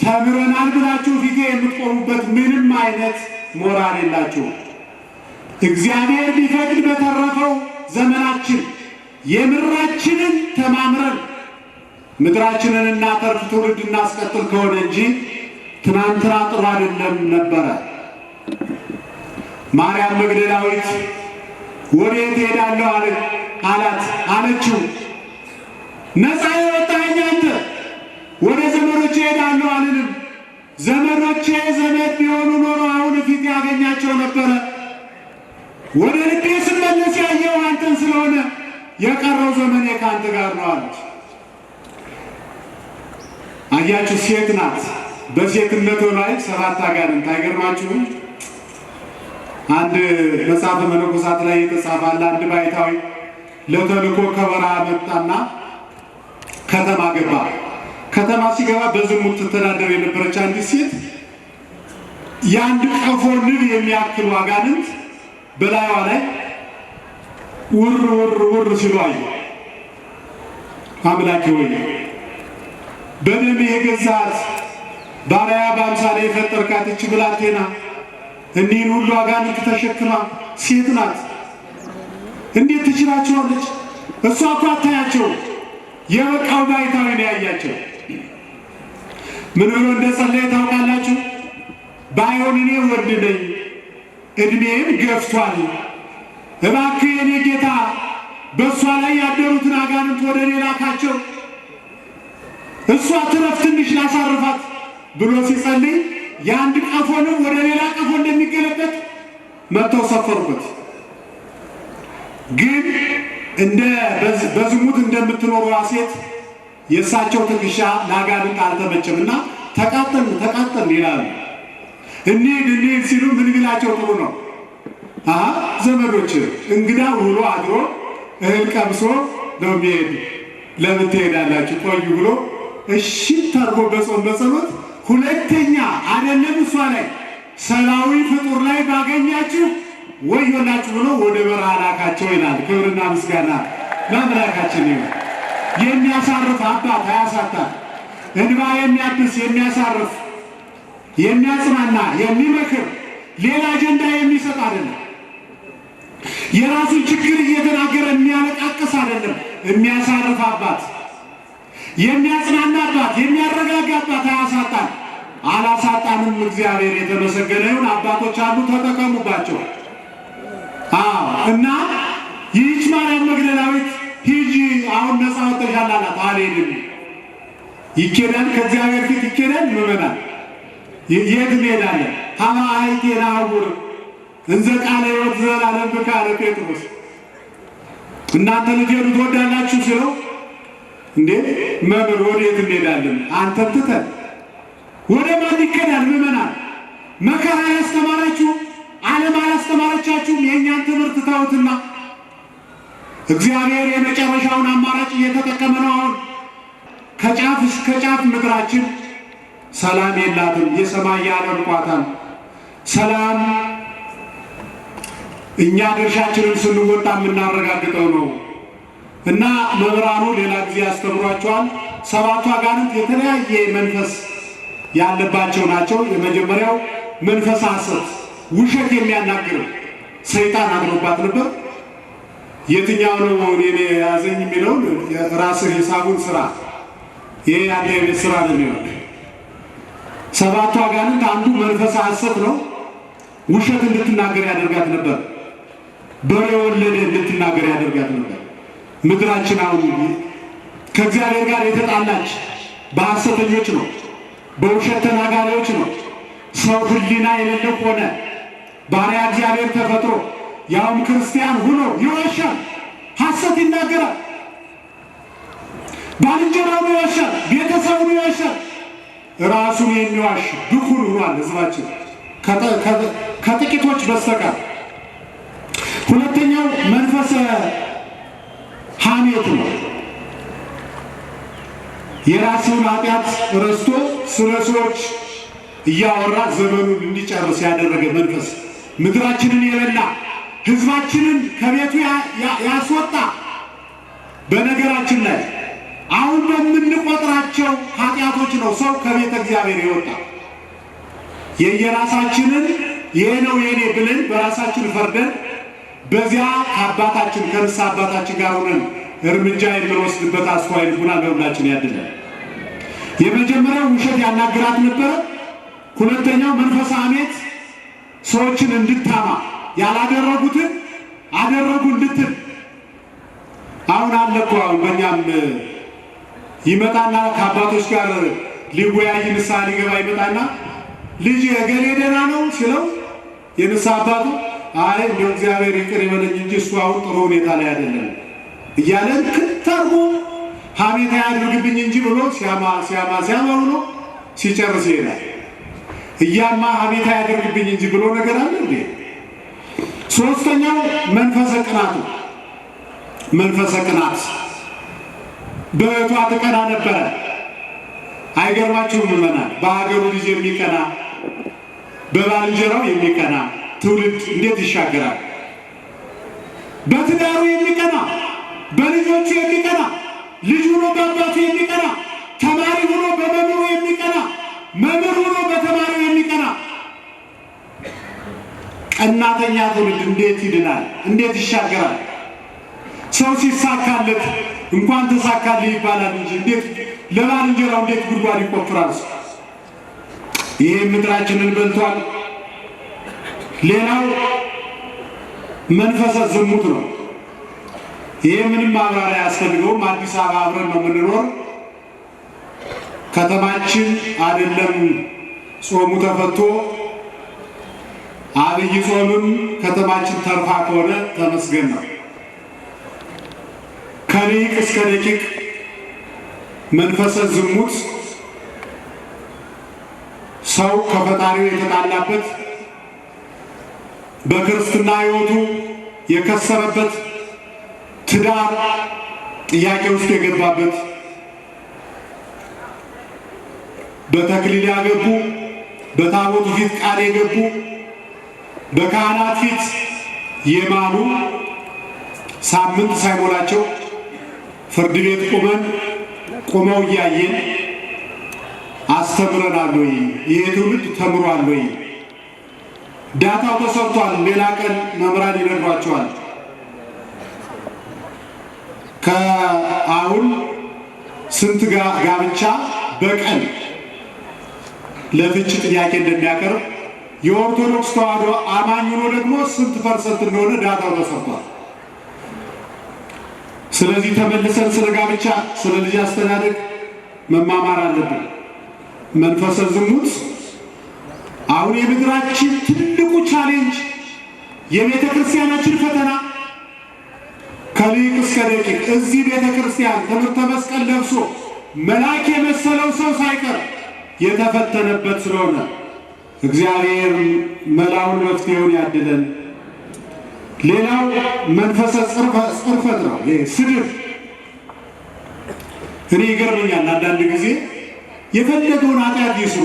ተምረናል ብላችሁ ፊቴ የምትቆሙበት ምንም አይነት ሞራል የላችሁ። እግዚአብሔር ቢፈቅድ በተረፈው ዘመናችን የምራችንን ተማምረን ምድራችንን እናተርፍ፣ ትውልድ እናስቀጥል ከሆነ እንጂ ትናንትና ጥሩ አይደለም ነበረ። ማርያም መግደላዊት ወዴት ሄዳለሁ አለችው። ነፃ የወጣኸኝ አንተ፣ ወደ ዘመዶቼ ሄዳለሁ አልልም። ዘመዶቼ ዘመድ ቢሆኑ ኖሮ አሁን ፊት ያገኛቸው ነበረ። ወደ ልቤ ስመለስ ያየው አንተን ስለሆነ የቀረው ዘመኔ ከአንተ ጋር ነው አለች። አያችሁ፣ ሴት ናት። በሴትነቱ ላይ 7 አጋንንት። አይገርማችሁም? አንድ መጽሐፈ መነኮሳት ላይ የተጻፈ አንድ ባይታዊ ለተልኮ ከበረሃ መጣና ከተማ ገባ። ከተማ ሲገባ በዝሙት ትተዳደር የነበረች አንዲት ሴት የአንድ ቀፎ ንብ የሚያክሉ አጋንንት በላይዋ ላይ ውር ውር ውር ሲሉ አየ። አምላኬ ሆይ በደም የገዛት ባሪያ በአምሳሌ የፈጠርካት እች ብላቴና እኒህን ሁሉ አጋንንት ተሸክማ ሴት ናት፣ እንዴት ትችላቸዋለች? እሷ እኮ አታያቸው። የበቃው ባይታዊ ነው ያያቸው። ምን ብሎ እንደጸለየ ታውቃላችሁ? ባይሆን እኔ ወንድ ነኝ፣ እድሜም ገፍቷል። እባክህ የኔ ጌታ በእሷ ላይ ያደሩትን አጋንንት ወደ እኔ ላካቸው፣ እሷ ትረፍ፣ ትንሽ ላሳርፋት ብሎ ሲጸልይ የአንድ ቀፎንም ወደ ሌላ ቀፎ እንደሚገለበት መጥተው ሰፈሩበት። ግን በዝሙት እንደምትኖረዋ ሴት የእሳቸው ትከሻ ለአጋንንት አልተመቸምና ተቃጠል ይላሉ። እንሂድ ሲሉ ምን ቢላቸው ጥሩ ነው? ዘመዶች እንግዳ ውሎ አድሮ እህል ቀምሶ ነው የሚሄድ፣ ለምን ትሄዳላችሁ ቆዩ ብሎ እሺ ታርጎ በጾም በጸሎት ሁለተኛ አይደለም እሷ ላይ ሰብአዊ ፍጡር ላይ ባገኛችሁ ወዮላችሁ ብሎ ወደ በረሃ ላካቸው ይላል። ክብርና ምስጋና ለአምላካችን ይሁን። የሚያሳርፍ አባት አያሳጣም። እንባ የሚያብስ የሚያሳርፍ የሚያጽናና የሚመክር ሌላ አጀንዳ የሚሰጥ አይደለም። የራሱን ችግር እየተናገረ የሚያለቃቅስ አይደለም። የሚያሳርፍ አባት፣ የሚያጽናና አባት፣ የሚያረጋጋ አባት አያሳጣም። አላሳጣንም። እግዚአብሔር የተመሰገነ ይሁን። አባቶች አሉ፣ ተጠቀሙባቸው። እና ይህች ማርያም መግደላዊት ሂጂ አሁን ነፃ ወጥተሻል አላት። አልሄድም። ይኬዳል፣ ከእግዚአብሔር ፊት ይኬዳል። ምመናል የት እንሄዳለን? ሀማ አይቴና አውር እንዘ ቃለ ሕይወት ዘላለም ብከ አለ ጴጥሮስ። እናንተ ልትሄዱ ትወዳላችሁ ሲለው እንዴ መምህር ወዴት እንሄዳለን? አንተን ትተን ወደ ማን ይኬዳል? ምመናል መከራ ያስተማራችሁ ዓለም አላስተማረቻችሁም? የእኛን ትምህርት ተውትና እግዚአብሔር የመጨረሻውን አማራጭ እየተጠቀመ ነው። አሁን ከጫፍ እስከ ጫፍ ምድራችን ሰላም የላትም። የሰማይ ያለርቋታል ሰላም። እኛ ድርሻችንን ስንወጣ የምናረጋግጠው ነው። እና መምህራኑ ሌላ ጊዜ ያስተምሯቸዋል። ሰባቱ አጋንንት የተለያየ መንፈስ ያለባቸው ናቸው። የመጀመሪያው መንፈስ ሐሰት፣ ውሸት የሚያናግረው ሰይጣን አድሮባት ነበር። የትኛው ነው እኔ ያዘኝ የሚለውን ራስህ ሂሳቡን ስራ። ይሄ ያለ የቤት ስራ ነው የሚሆን። ሰባቱ አጋንንት አንዱ መንፈስ ሐሰት ነው። ውሸት እንድትናገር ያደርጋት ነበር። በሬ ወለደ እንድትናገር ያደርጋት ነበር። ምድራችን አሁን ከእግዚአብሔር ጋር የተጣላች በሐሰተኞች ነው፣ በውሸት ተናጋሪዎች ነው። ሰው ሕሊና የሌለው ሆነ። ባሪያ እግዚአብሔር ተፈጥሮ ያውም ክርስቲያን ሆኖ ይዋሻል፣ ሐሰት ይናገራል፣ ባልንጀራውን ይዋሻል፣ ቤተሰቡን ይዋሻል። ራሱን የሚዋሽ ብኩን ሆኗል ሕዝባችን ከጥቂቶች በስተቀር። ሁለተኛው መንፈሰ ሐሜት ነው። የራሱን ኃጢአት ረስቶ ስለ ሰዎች እያወራ ዘመኑን እንዲጨርስ ያደረገ መንፈስ፣ ምድራችንን የበላ ሕዝባችንን ከቤቱ ያስወጣ። በነገራችን ላይ አሁን በምንቆጥራቸው ኃጢአቶች ነው ሰው ከቤተ እግዚአብሔር የወጣ። የየራሳችንን ይሄ ነው የኔ ብለን በራሳችን ፈርደን በዚያ ከአባታችን ከንስሐ አባታችን ጋር ሆነን እርምጃ የምንወስድበት አስተዋይ ልቡና ለሁላችን ያድለን። የመጀመሪያው ውሸት ያናግራት ነበረ። ሁለተኛው መንፈስ ሐሜት ሰዎችን እንድታማ ያላደረጉትን አደረጉ እንድትል። አሁን አለኮ አሁን በእኛም ይመጣና ከአባቶች ጋር ሊወያይ ንስሐ ሊገባ ይመጣና ልጅ እገሌ ደህና ነው ሲለው የንስሐ አባቱ አይ እንደው እግዚአብሔር ይቅር ይበለኝ እንጂ እሱ አሁን ጥሩ ሁኔታ ላይ አይደለም እያለን ክታርጎ ሐሜት ያድርግብኝ እንጂ ብሎ ሲያማ ብሎ ሲጨርስ ይሄዳል። እያማ ሐሜት ያድርግብኝ እንጂ ብሎ ነገር አለ እንዴ? ሶስተኛው መንፈሰ ቅናቱ። መንፈሰ ቅናት በእቷ ትቀና ነበረ። አይገርማችሁም? ምመናል በሀገሩ ልጅ የሚቀና በባልንጀራው የሚቀና ትውልድ እንዴት ይሻገራል? በትዳሩ የሚቀና በልጆቹ የሚቀና ልጅ ሆኖ በአባቱ የሚቀና ተማሪ ሆኖ በመምህሩ የሚቀና መምህር ሆኖ በተማሪው የሚቀና ቀናተኛ ትውልድ እንዴት ይድናል? እንዴት ይሻገራል? ሰው ሲሳካለት እንኳን ተሳካልህ ይባላል እንጂ እንዴት ለባልንጀራው እንዴት ጉድጓድ ይቆፍራል? ይሄ ምድራችንን በልቷል። ሌላው መንፈሰ ዝሙት ነው። ይሄ ምንም ማብራሪያ አያስፈልገውም። አዲስ አበባ አብረን ነው የምንኖር። ከተማችን አይደለም ጾሙ ተፈቶ አብይ ጾምም ከተማችን ተርፋ ከሆነ ተመስገን ነው። ከሊቅ እስከ ደቂቅ መንፈሰ ዝሙት ሰው ከፈጣሪው የተጣላበት በክርስትና ሕይወቱ የከሰረበት ትዳር ጥያቄ ውስጥ የገባበት በተክሊል ያገቡ፣ በታቦቱ ፊት ቃል የገቡ፣ በካህናት ፊት የማሉ ሳምንት ሳይሞላቸው ፍርድ ቤት ቆመው እያየን አስተምረናል ወይ? ይሄ ትውልድ ተምሯል ወይ? ዳታው ተሰርቷል። ሌላ ቀን መምህራን ይነግሯቸዋል። ከአሁን ስንት ጋብቻ በቀን ለፍች ጥያቄ እንደሚያቀርብ የኦርቶዶክስ ተዋሕዶ አማኝ ሆኖ ደግሞ ስንት ፐርሰንት እንደሆነ ዳታው ተሰርቷል። ስለዚህ ተመልሰን ስለ ጋብቻ፣ ስለ ልጅ አስተዳደግ መማማር አለብን። መንፈሰ ዝሙት አሁን የምድራችን ትልቁ ቻሌንጅ፣ የቤተ ክርስቲያናችን ፈተና ከሊቅ እስከ ደቂቅ እዚህ ቤተ ክርስቲያን ትምህርተ መስቀል ለብሶ መልአክ የመሰለው ሰው ሳይቀር የተፈተነበት ስለሆነ እግዚአብሔር መላውን መፍትሄውን ያድለን። ሌላው መንፈሰ ጽርፈት ነው። ስድብ እኔ ይገርመኛል። አንዳንድ ጊዜ የፈለገውን ኃጢአት ይስሩ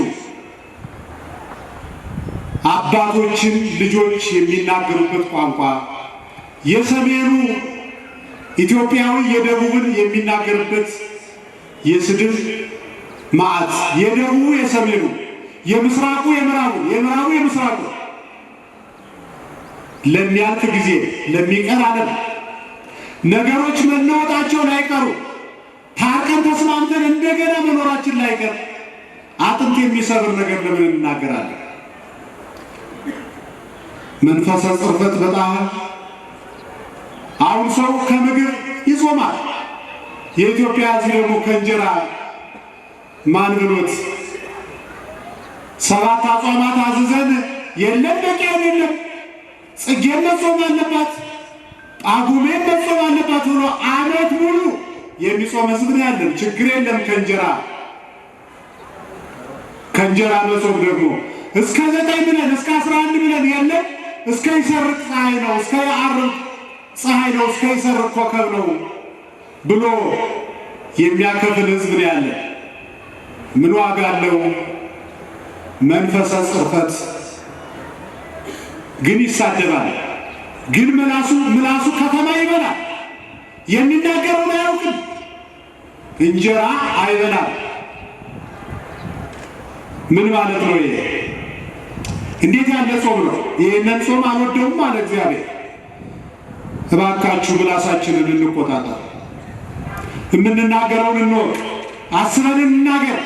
አባቶችን ልጆች የሚናገሩበት ቋንቋ የሰሜኑ ኢትዮጵያዊ የደቡብን የሚናገርበት የስድብ ማዕት፣ የደቡቡ የሰሜኑ፣ የምስራቁ የምዕራቡ፣ የምዕራቡ የምስራቁ ለሚያልፍ ጊዜ ለሚቀር ዓለም ነገሮች መለወጣቸው ላይቀሩ ታርቀን ተስማምተን እንደገና መኖራችን ላይቀር አጥንት የሚሰብር ነገር ለምን እንናገራለን? መንፈሰ ጽርፈት በጣም አሁን ሰው ከምግብ ይጾማል። የኢትዮጵያ ሕዝብ ደግሞ ከእንጀራ ማን ብሎት 7 አጽዋማት አዝዘን የለም በቂ አይደለም፣ ጽጌም መጾም አለባት፣ ጳጉሜም መጾም አለባት ብሎ ዓመት ሙሉ የሚጾም ሕዝብ ነው ያለን። ችግር የለም ከእንጀራ መጾም ደግሞ እስከ 9 ብለን እስከ 11 ብለን የለም እስከ ይሰርቅ ፀሐይ ነው፣ እስከ ያዕርብ ፀሐይ ነው፣ እስከ ይሰርቅ ኮከብ ነው ብሎ የሚያከፍል ሕዝብ ነው ያለ። ምን ዋጋ አለው? መንፈሰ ጽርፈት ግን ይሳደባል፣ ግን ምላሱ ከተማ ይበላል፣ የሚናገረውን አያውቅም፣ እንጀራ አይበላም። ምን ማለት ነው ይሄ? እንዴት ያለ ጾም ነው? ይሄንን ጾም አልወደውም አለ እግዚአብሔር። እባካችሁ ምላሳችንን እንቆጣጠር፣ የምንናገረውን እንወቅ፣ አስበን እንናገር፣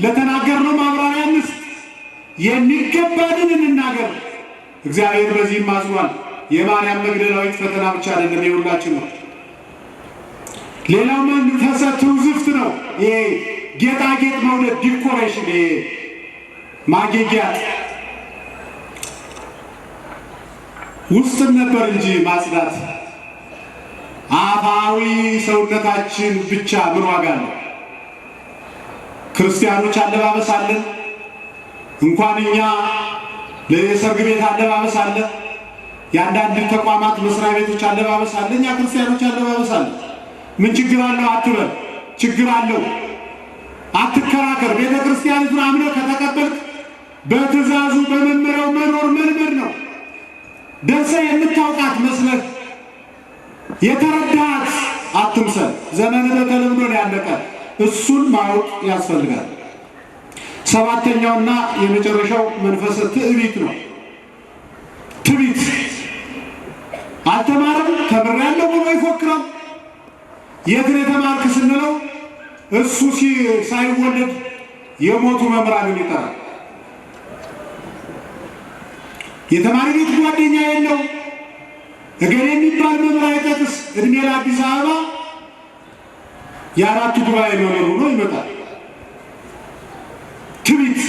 ለተናገርነው ማብራሪያ እንስጥ፣ የሚገባንን እንናገር። እግዚአብሔር በዚህም አዝኗል። የማርያም መግደላዊት ፈተና ብቻ አይደለም፣ የሁላችን ነው። ሌላው መንፈሰ ትውዝፍት ነው። ይሄ ጌጣጌጥ መውደድ፣ ዲኮሬሽን፣ ይሄ ማጌጊያት ውስጥን ነበር እንጂ ማጽዳት። አፋዊ ሰውነታችን ብቻ ምን ዋጋ አለው? ክርስቲያኖች አለባበስ አለን፣ እንኳን እኛ ለሰርግ ቤት አለባበስ አለ፣ የአንዳንድ ተቋማት መስሪያ ቤቶች አለባበስ አለ፣ እኛ ክርስቲያኖች አለባበስ አለ። ምን ችግር አለው አትበል፣ ችግር አለው አትከራከር። ቤተ ክርስቲያኒቱን አምነህ ከተቀበልክ በትእዛዙ በመመሪያው መኖር መልመድ ነው። ደርሰህ የምታውቃት መስለህ የተረዳሃት አትምሰል። ዘመን በተለምዶ ነው ያለቀ። እሱን ማወቅ ያስፈልጋል። ሰባተኛውና የመጨረሻው መንፈሰ ትዕቢት ነው። ትዕቢት አልተማረም ተምሬያለሁ ብሎ ይፎክራል። የት ነው የተማርክ ስንለው እሱ ሳይወለድ የሞቱ መምህራንን ይጠራል። የተማሪ ቤት ጓደኛ የለው፣ እገሌ የሚባል መምህር አይጠቅስ። እድሜ ለአዲስ አበባ የአራቱ ጉባኤ መምህር ሆኖ ይመጣል። ትዕቢት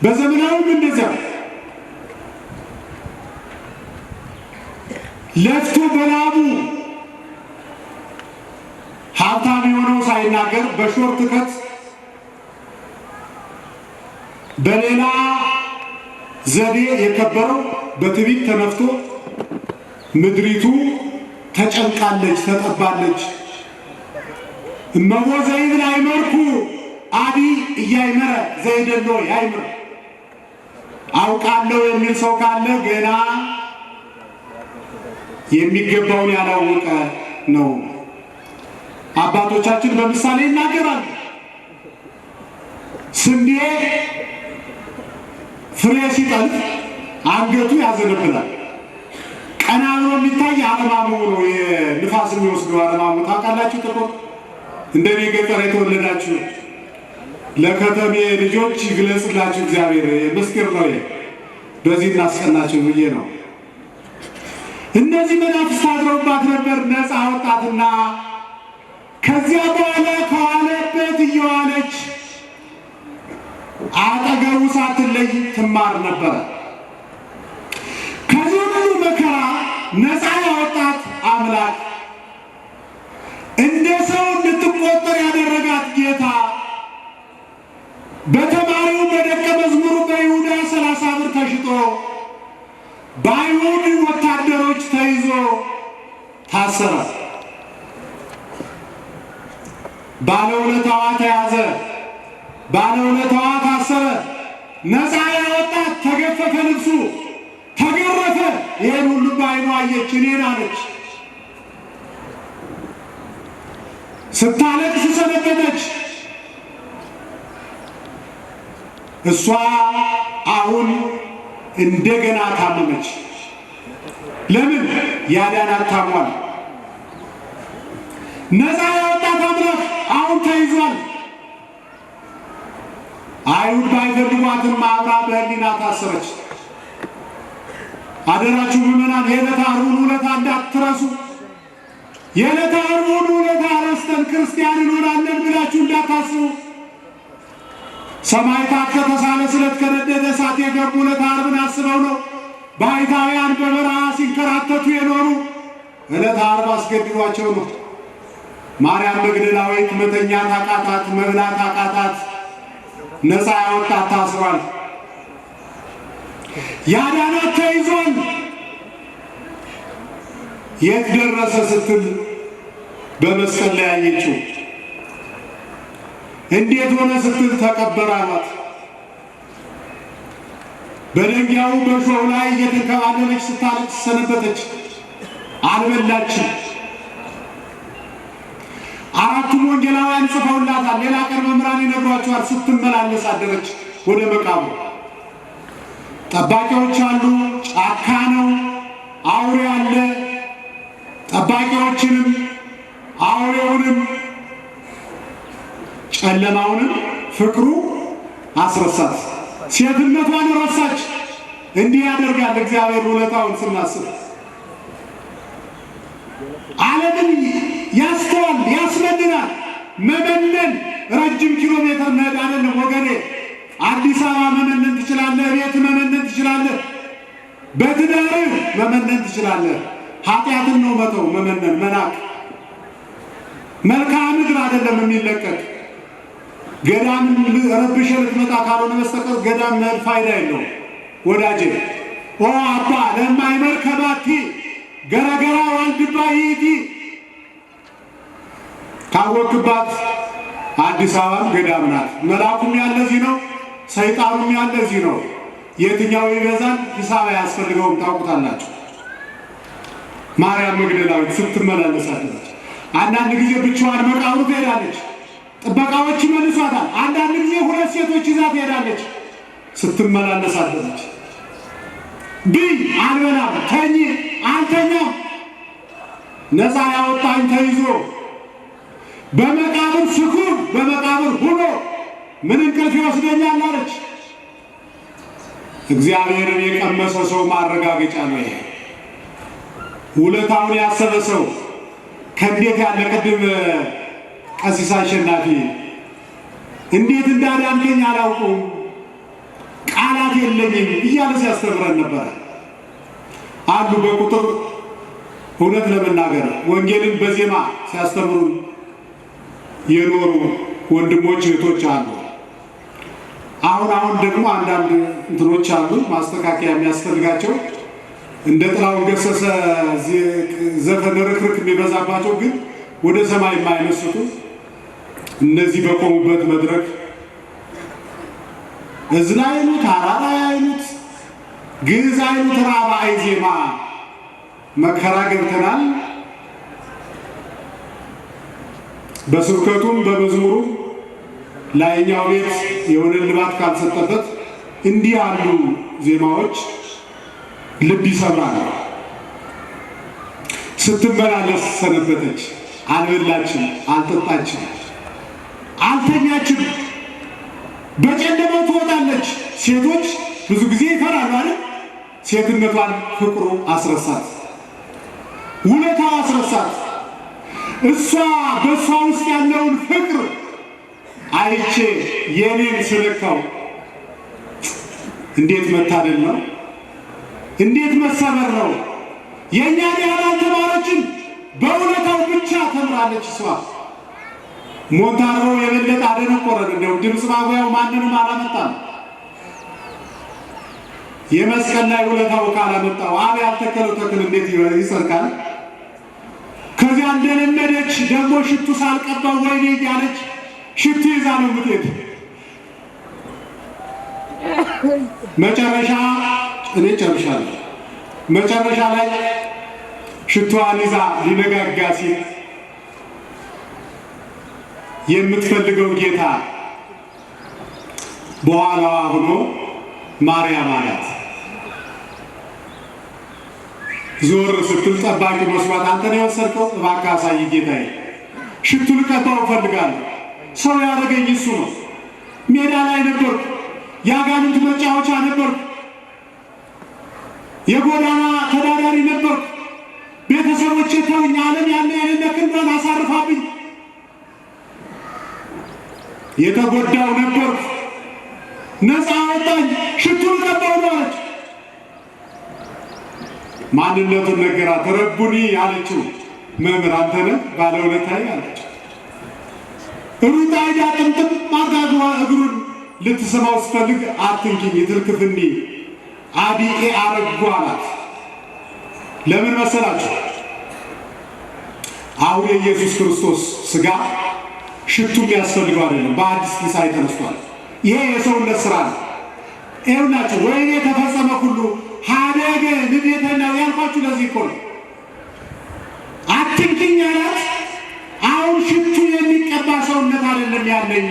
በዘመናዊም እንደዚያ ለፍቶ በላቡ ሀብታም የሆነው ሳይናገር በሾርት ከት በሌላ ዘዴ የከበረው በትዕቢት ተነፍቶ ምድሪቱ ተጨንቃለች፣ ተጠባለች። እመቦ ዘይብል አይመርኩ አዲ እያይመረ ዘይደሎ ያይምር። አውቃለሁ የሚል ሰው ካለ ገና የሚገባውን ያላወቀ ነው። አባቶቻችን በምሳሌ ይናገራሉ። ስንዴ ፍሬ ሲጠልፍ አንገቱ ያዘነብላል። ቀና ብሎ የሚታይ አረማሙ ነው። የንፋስ የሚወስደው አረማሙ ታውቃላችሁ። ጥቁር እንደኔ ገጠር የተወለዳችሁ ለከተሜ ልጆች ይግለጽላችሁ እግዚአብሔር። ምስጢር ነው። በዚህ እናስቀናችሁ ብዬ ነው። እነዚህ መናፍስት አድረውባት ነበር። ነፃ ወጣትና ከዚያ በኋላ ከዋለበት እየዋለች አጠገቡ ሳትለይ ትማር ነበር። ከዚህ ሁሉ መከራ ነፃ ያወጣት አምላክ እንደ ሰው እንድትቆጠር ያደረጋት ጌታ በተማሪው በደቀ መዝሙሩ በይሁዳ 30 ብር ተሽጦ በአይሁድ ወታደሮች ተይዞ ታሰረ። ባለውለታዋ ተያዘ፣ ባለውለታዋ ታሰረ። ነፃ ያወጣት ተገፈፈ፣ ልብሱ ተገረፈ። ይህን ሁሉ በዓይኗ አየች፣ እኔን አለች። ስታለቅስ ሰነበተች። እሷ አሁን እንደገና ታመመች። ለምን? ያዳናት ታሟል። ነፃ ያወጣት አምላክ አሁን ተይዟል። አይሁድ ባይፈልጓትም አብራ በሕሊና ታሰረች። አደራችሁ ምዕመናን፣ የዕለተ ዓርቡን ውለታ እንዳትረሱ። የዕለተ ዓርቡን ውለታ ረስተን ክርስቲያን እንሆናለን ብላችሁ እንዳታስቡ። ሰማዕታት ከተሳለ ስለት ከነደደ እሳት የገቡ ዕለተ ዓርብን አስበው ነው። ባሕታውያን በበረሃ ሲንከራተቱ የኖሩ ዕለተ ዓርብ አስገድዷቸው ነው። ማርያም መግደላዊት መተኛት አቃታት፣ መብላት አቃታት። ነፃ ያወጣት ታስሯል። ያዳናት ተይዟል። የት ደረሰ ስትል በመስቀል ላይ ያየችው። እንዴት ሆነ ስትል ተቀበረ አሏት። በደንጊያው በሾው ላይ እየተንከባለለች ስታለቅስ ሰነበተች። አልበላችም። አራቱም ወንጌላውያን ጽፈውላታል። ሌላ ቀን መምህራን ይነግሯቸዋል። ስትመላለስ አደረች ወደ መቃብሩ። ጠባቂዎች አሉ። ጫካ ነው። አውሬ አለ። ጠባቂዎችንም አውሬውንም ጨለማውንም ፍቅሩ አስረሳት። ሴትነቷን ረሳች። እንዲህ ያደርጋል እግዚአብሔር ውለታውን ስናስብ። ዓለምን ያስተዋል፣ ያስመንናል። መመነን ረጅም ኪሎ ሜትር መሄድ አይደለም ወገኔ። አዲስ አበባ መመነን ትችላለህ። ቤት መመነን ትችላለህ። በትዳርህ መመነን ትችላለህ። ኃጢአትን ነው መተው፣ መመነን፣ መናቅ። መልክዓ ምድር አይደለም የሚለቀቅ። ገዳም ረብሸ ልትመጣ ካልሆነ በስተቀር ገዳም መሄድ ፋይዳ የለው ወዳጄ። ኦ አባ ለማይመር ከባቲ ገረገራ ዋልድባ ይእቲ። ካወቅባት አዲስ አበባም ገዳም ናት። መልአኩም ያለ እዚህ ነው፣ ሰይጣኑም ያለ እዚህ ነው። የትኛው ይበዛል? ሂሳብ አያስፈልገውም። ታውቁታላችሁ። ማርያም መግደላዊት ስትመላለስ አደረች። አንዳንድ ጊዜ ብቻዋን መቃብሩ ትሄዳለች፣ ጥበቃዎች ይመልሷታል። አንዳንድ ጊዜ ሁለት ሴቶች ይዛ ትሄዳለች። ስትመላለስ አደረች። ብይ አልበላም፣ ተኝ አልተኛም። ነፃ ያወጣኝ ተይዞ በመቃብር ስኩር በመቃብር ሁኖ ምን እንቅልፍ ይወስደኛል አለች። እግዚአብሔርን የቀመሰ ሰው ማረጋገጫ ነው ይሄ። ውለታውን ያሰበ ሰው ከእንዴት ያለ ቅድም ቀሲስ አሸናፊ እንዴት እንዳዳንከኝ አላውቁም፣ ቃላት የለኝም እያለ ሲያስተምረን ነበረ። አሉ በቁጥር እውነት ለመናገር ወንጌልን በዜማ ሲያስተምሩ የኖሩ ወንድሞች እህቶች አሉ። አሁን ደግሞ አንዳንድ እንትኖች አሉ ማስተካከያ የሚያስፈልጋቸው እንደ ጥላሁን ገሰሰ ዘፈን ርክርክ የሚበዛባቸው ግን ወደ ሰማይ የማይመስጡ እነዚህ በቆሙበት መድረክ እዝል አይሉት፣ አራራይ አይሉት፣ ግዕዝ አይሉት፣ ራብዓይ ዜማ መከራ ገብተናል። በስብከቱም በመዝሙሩ ላይኛው ቤት የሆነ ልባት ካልሰጠበት እንዲህ ያሉ ዜማዎች ልብ ይሰብራል። ስትመላለስ ሰነበተች። አልበላችም፣ አልጠጣችም፣ አልተኛችም። በጨለማው ትወጣለች። ሴቶች ብዙ ጊዜ ይፈራሉ አይደል? ሴትነቷን ፍቅሩ አስረሳት፣ ውለታው አስረሳት። እሷ በእሷ ውስጥ ያለውን ፍቅር አይቼ የኔን ስለካው እንዴት መታደል ነው! እንዴት መሰበር ነው! የእኛን ያህል አልተማረችም፣ በእውነታው ብቻ ተምራለች። እሷ ሞንታሮ የበለጠ አደነቆረን። እንደው ድምፅ ማጉያው ማንንም አላመጣም። የመስቀል ላይ ውለታው ካላመጣው አብ ያልተከለው ተክል እንዴት ይጸድቃል? ከዚያ እንደለመደች ደግሞ ሽቱ ሳልቀባው ወይኔ እያለች ሽቱ ይዛ ነው የምትሄድ። መጨረሻ እኔ ጨርሻለሁ። መጨረሻ ላይ ሽቱዋን ይዛ ሊነጋጋ ሲል የምትፈልገው ጌታ በኋላዋ ሆኖ ማርያም አላት። ዞር ስትል ጠባቂ መስዋዕት አንተ ነው የወሰድከው? እባክህ አሳይ ጌታዬ፣ ሽቱ ልቀባው እፈልጋለሁ። ሰው ያደረገኝ እሱ ነው። ሜዳ ላይ ነበርኩ፣ የአጋንንት መጫወቻ ነበርኩ፣ የጎዳና ተዳዳሪ ነበርኩ። ቤተሰቦቼ ተውኝ፣ ዓለም ያለ የሌለ ክንዷን አሳርፋብኝ፣ የተጎዳው ነበርኩ፣ ነፃ አወጣኝ፣ ሽቱ ልቀባው ነው አለች። ማንነቱን ነገራት። ረቡኒ አለችው። መምህር አንተ ነህ ባለውለታዬ አለች። ሩጣ ሄዳ ጥምጥም አድርጋ እግሩን ልትስማው ስትፈልግ አትንኪኝ ትልክፍኒ አዲኤ አረጉ አላት። ለምን መሰላችሁ? አሁን የኢየሱስ ክርስቶስ ሥጋ ሽቱ የሚያስፈልገው አይደለም። በአዲስ ትንሣኤ ተነስቷል። ይሄ የሰውነት ሥራ ነው። ይኸውላችሁ ወይኔ ተፈጸመ ሁሉ ሀደገ ንዴተናው ያልኳችሁ ለዚህ እኮ ነው። አትንኪኝ አላት። አሁን ሽቱ የሚቀባ ሰውነት አይደለም ያለኝ፣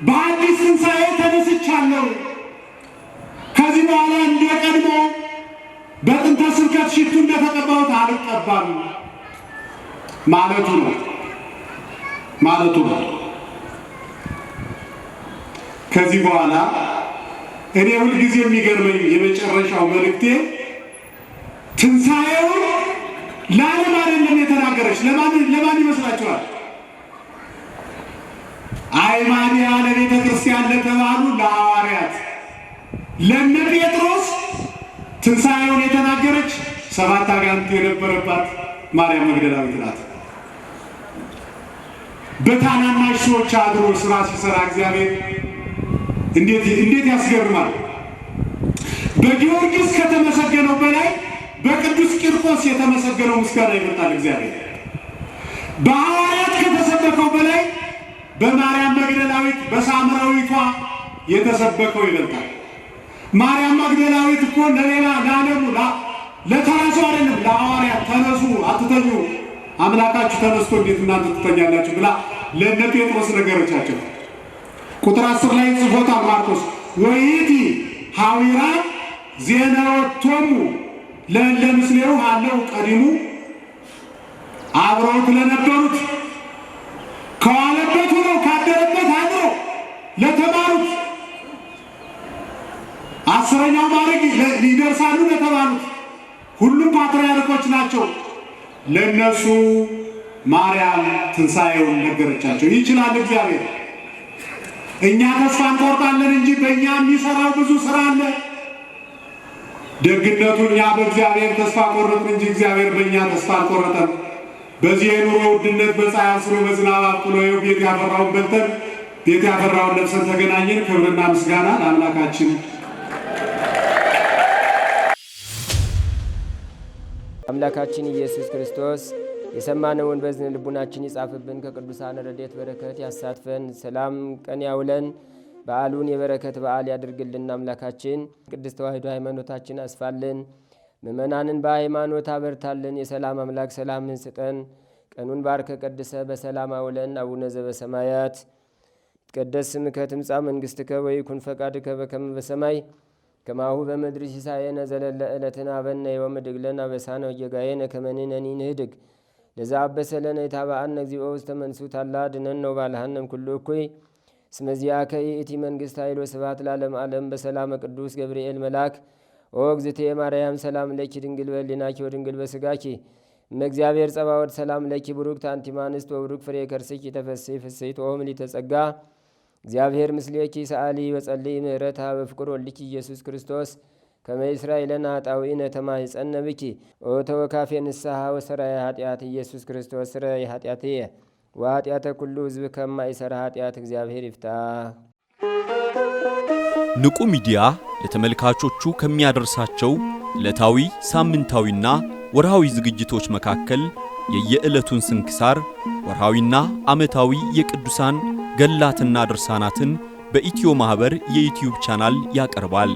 በአዲስ ትንሣኤ ተነስቻለሁ። ከዚህ በኋላ እንደ ቀድሞ በጥንተ ስብከት ሽቱ እንደተቀባሁት አልቀባም ማለቱ ነው። ከዚህ በኋላ እኔ ሁልጊዜ የሚገርመኝ የመጨረሻው መልእክቴ ትንሣኤውን ለዓለም አይደለም የተናገረች። ለማን ይመስላችኋል? አይማንያ ለቤተ ክርስቲያን ለተባሉ ለሐዋርያት ለነ ጴጥሮስ ትንሣኤውን የተናገረች 7 አጋንንት የነበረባት ማርያም መግደላዊት ናት። በታናናሽ ሰዎች አድሮ ስራ ሲሰራ እግዚአብሔር እንዴት ያስገርማል! በጊዮርጊስ ከተመሰገነው በላይ በቅዱስ ቂርቆስ የተመሰገነው ምስጋና ይመጣል እግዚአብሔር። በሐዋርያት ከተሰበከው በላይ በማርያም መግደላዊት በሳምራዊቷ የተሰበከው ይበልጣል። ማርያም መግደላዊት እኮ ለሌላ ለዓለሙ ለተራሱ አይደለም፣ ለሐዋርያት ተነሱ አትተኙ፣ አምላካችሁ ተነስቶ እንዴት እናንተ ትተኛላችሁ ብላ ለነ ጴጥሮስ ነገረቻቸው። ቁጥር 10 ላይ ጽፎታል ማርቆስ። ወይቲ ሐዊራ ዜናዎቶሙ ለእለ ምስሌው አለው ቀዲሙ አብረውት ለነበሩት ከዋለበት ሆነው ካደረበት አድሮ ለተማሩት 10ኛው ማዕረግ ሊደርሳሉ ለተባሉት ሁሉም ፓትርያርኮች ናቸው። ለነሱ ማርያም ትንሣኤውን ነገረቻቸው። ይችላል እግዚአብሔር። እኛ ተስፋ እንቆርጣለን እንጂ በእኛ የሚሰራው ብዙ ስራ አለ። ደግነቱ እኛ በእግዚአብሔር ተስፋ ቆረጥን እንጂ እግዚአብሔር በእኛ ተስፋ አልቆረጠም። በዚህ የኑሮ ውድነት በፀሐይ አስሮ በዝናብ አብቅሎ ቤት ያፈራውን በልተን ቤት ያፈራውን ለብሰን ተገናኘን። ክብርና ምስጋና ለአምላካችን። አምላካችን ኢየሱስ ክርስቶስ የሰማነውን በዝን ልቡናችን ይጻፍብን፣ ከቅዱሳን ረድኤት በረከት ያሳትፈን፣ ሰላም ቀን ያውለን። በዓሉን የበረከት በዓል ያድርግልን። አምላካችን ቅድስት ተዋሕዶ ሃይማኖታችን አስፋልን። ምእመናንን በሃይማኖት አበርታልን። የሰላም አምላክ ሰላምን ስጠን። ቀኑን ባርከ ቀድሰ በሰላም አውለን። አቡነ ዘበሰማያት ይትቀደስ ስምከ ትምጻእ መንግሥትከ ወይኩን ፈቃድከ በከመ በሰማይ ከማሁ በምድር ሲሳየነ ዘለለ ዕለትነ ሀበነ ዮም ወኅድግ ለነ አበሳነ ወጌጋየነ ከመ ንሕነኒ ንኅድግ ለዘአበሰ ለነ ኢታብአነ እግዚኦ ውስተ መንሱት አላ አድኅነነ ወባልሐነ እምኩሉ እኩይ እስመ ዚአከ ይእቲ መንግሥት ኃይል ወስብሐት ለዓለመ ዓለም። በሰላመ ቅዱስ ገብርኤል መልአክ ኦ እግዝእትየ ማርያም ሰላም ለኪ ድንግል በሕሊናኪ ወድንግል በሥጋኪ እመ እግዚአብሔር ጸባኦት ሰላም ለኪ ቡሩክት አንቲ እምአንስት ወቡሩክ ፍሬ ከርስኪ ተፈሥሒ ፍሥሕት ኦ ምልዕተ ጸጋ እግዚአብሔር ምስሌኪ ሰአሊ በጸልይ ምህረታ በፍቅር ወልኪ ኢየሱስ ክርስቶስ ከመ ይስራይ ለነ ኃጣውኢነ ተማኅፀነ ብኪ ኦ ተወካፌ ንስሐ ወሰራይ ኃጢአት ኢየሱስ ክርስቶስ ስረይ ኃጢአትየ ወኃጢአተ ኩሉ ሕዝብ ከማይሰራ ኃጢአት እግዚአብሔር ይፍታ። ንቁ ሚዲያ ለተመልካቾቹ ከሚያደርሳቸው ዕለታዊ ሳምንታዊና ወርሃዊ ዝግጅቶች መካከል የየዕለቱን ስንክሳር ወርሃዊና ዓመታዊ የቅዱሳን ገላትና ድርሳናትን በኢትዮ ማህበር የዩቲዩብ ቻናል ያቀርባል።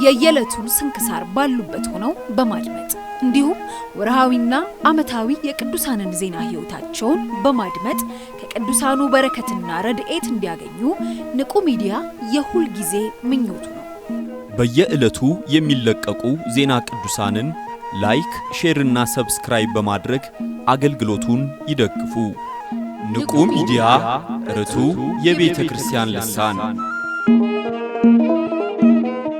የየዕለቱን ስንክሳር ባሉበት ሆነው በማድመጥ እንዲሁም ወርሃዊና ዓመታዊ የቅዱሳንን ዜና ሕይወታቸውን በማድመጥ ከቅዱሳኑ በረከትና ረድኤት እንዲያገኙ ንቁ ሚዲያ የሁል ጊዜ ምኞቱ ነው። በየዕለቱ የሚለቀቁ ዜና ቅዱሳንን ላይክ፣ ሼርና ሰብስክራይብ በማድረግ አገልግሎቱን ይደግፉ። ንቁ ሚዲያ ርቱ የቤተ ክርስቲያን ልሳን